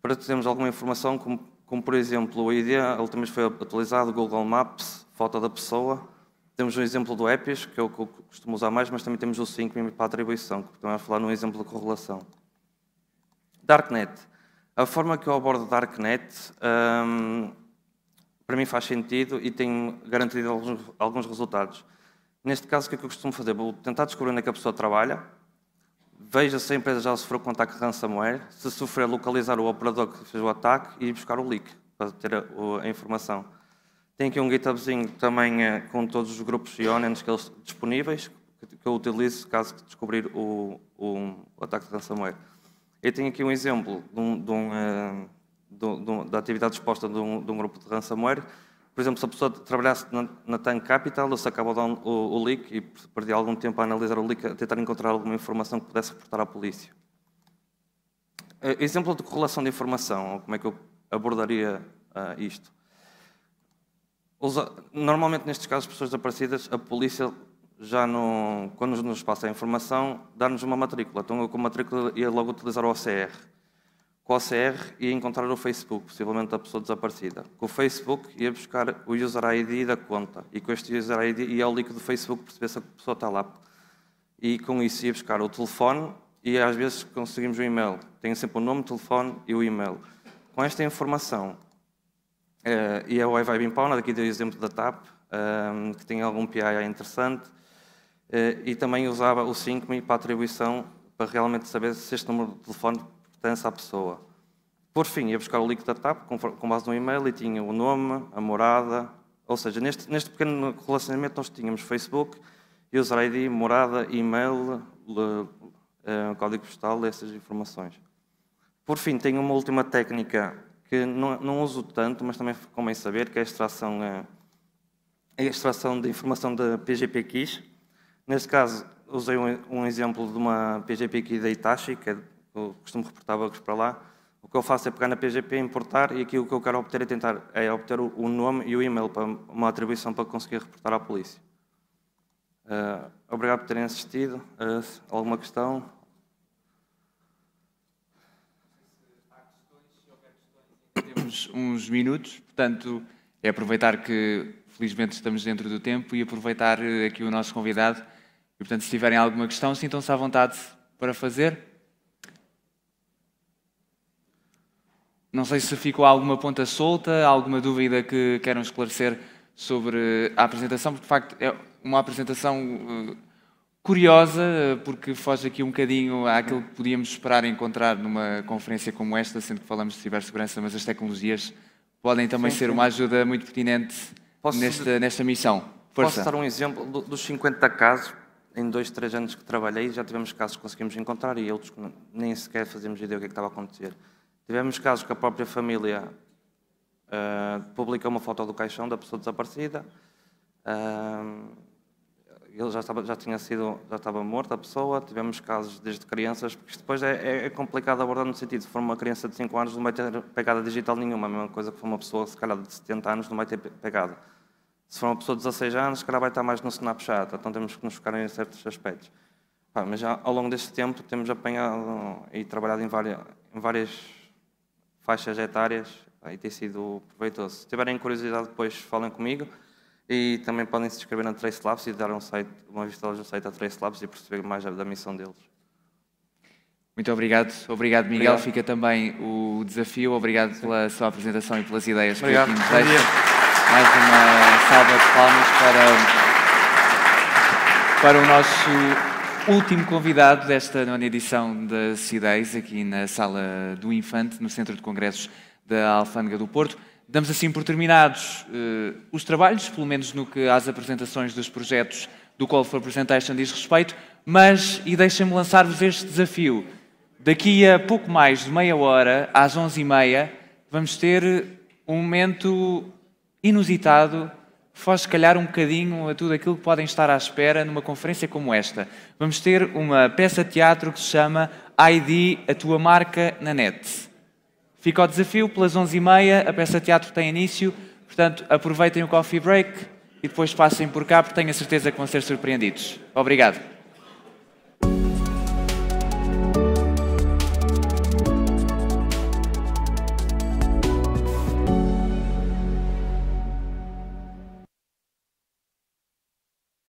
para termos alguma informação, como por exemplo o ID, a última vez foi atualizado, Google Maps, foto da pessoa. Temos um exemplo do EPIS, que é o que eu costumo usar mais, mas também temos o 5 para a atribuição, que também vamos falar num exemplo de correlação. Darknet. A forma que eu abordo Darknet para mim faz sentido e tenho garantido alguns resultados. Neste caso, o que é que eu costumo fazer? Vou tentar descobrir onde é que a pessoa trabalha, veja se a empresa já sofreu com ataque de ransomware, se sofrer, localizar o operador que fez o ataque e ir buscar o leak, para ter a informação. Tenho aqui um GitHubzinho também com todos os grupos e onions que eles disponíveis, que eu utilizo caso descobrir o ataque de ransomware. Eu tenho aqui um exemplo da atividade exposta de um grupo de ransomware. Por exemplo, se a pessoa trabalhasse na Tank Capital, ou se acaba de dar o leak e perdia algum tempo a analisar o leak, a tentar encontrar alguma informação que pudesse reportar à polícia. Exemplo de correlação de informação, como é que eu abordaria isto. Normalmente, nestes casos de pessoas desaparecidas, a polícia, quando nos passa a informação, dá-nos uma matrícula. Então, eu com a matrícula ia logo utilizar o OCR. Com o OCR ia encontrar o Facebook, possivelmente da pessoa desaparecida. Com o Facebook ia buscar o user ID da conta. E com este user ID ia ao link do Facebook perceber se a pessoa está lá. E com isso ia buscar o telefone e às vezes conseguimos o e-mail. Tenho sempre o nome, o telefone e o e-mail. Com esta informação, ia ao Vai Bimpona, daqui do exemplo da TAP, que tem algum PI interessante, e também usava o SYNC.me para a atribuição, para realmente saber se este número de telefone pertence à pessoa. Por fim, ia buscar o link da TAP com base no e-mail e tinha o nome, a morada, ou seja, neste pequeno relacionamento nós tínhamos Facebook, user ID, morada, e-mail, código postal, essas informações. Por fim, tenho uma última técnica que não uso tanto, mas também convém saber, que é a extração de informação da PGP Keys. Neste caso, usei um exemplo de uma PGP Key da Hitachi, que eu costumo reportar bugs para lá. O que eu faço é pegar na PGP, importar, e aqui o que eu quero obter é obter o nome e o e-mail para uma atribuição para conseguir reportar à polícia. Obrigado por terem assistido. Alguma questão? Temos uns minutos, portanto, é aproveitar que, felizmente, estamos dentro do tempo e aproveitar aqui o noso convidado. E, portanto, se tiverem alguma questão, sintam-se à vontade para fazer. Não sei se ficou alguma ponta solta, alguma dúvida que queiram esclarecer sobre a apresentação, porque, de facto, é uma apresentação curiosa, porque foge aqui um bocadinho àquilo que podíamos esperar encontrar numa conferência como esta, sendo que falamos de cibersegurança, mas as tecnologias podem também ser uma ajuda muito pertinente nesta missão. Força. Posso dar um exemplo dos 50 casos, em 2, 3 anos que trabalhei, já tivemos casos que conseguimos encontrar e outros que nem sequer fazíamos ideia do que estava a acontecer. Tivemos casos que a própria família publicou uma foto do caixão da pessoa desaparecida, ele já estava morto, a pessoa. Tivemos casos desde crianças, porque isto depois é complicado abordar no sentido, se for uma criança de 5 anos não vai ter pegada digital nenhuma, a mesma coisa que for uma pessoa, se calhar de 70 anos não vai ter pegada. Se for uma pessoa de 16 anos, se calhar vai estar mais no Snapchat, então temos que nos focar em certos aspectos. Mas já ao longo deste tempo temos apanhado e trabalhado em várias faixas etárias e tem sido proveitoso. Se tiverem curiosidade, depois falem comigo. E também podem se inscrever na Trace Labs e dar uma vista no site da Trace Labs e perceber mais da missão deles. Muito obrigado. Obrigado, Miguel. Fica também o desafio. Obrigado pela sua apresentação e pelas ideias que aqui nos deixa. Mais uma salva de palmas para o nosso último convidado desta 9ª edição da CIDEIS, aqui na Sala do Infante, no Centro de Congressos da Alfândega do Porto. Damos assim por terminados os trabalhos, pelo menos no que às apresentações dos projetos do Call for Presentation diz respeito, e deixem-me lançar-vos este desafio. Daqui a pouco mais de meia hora, às 11h30, vamos ter um momento inusitado, foge se calhar um bocadinho a tudo aquilo que podem estar à espera numa conferência como esta. Vamos ter uma peça de teatro que se chama ID, a tua marca na net. Fica o desafio, pelas 11h30, a peça de teatro tem início, portanto, aproveitem o coffee break e depois passem por cá, porque tenho a certeza que vão ser surpreendidos. Obrigado.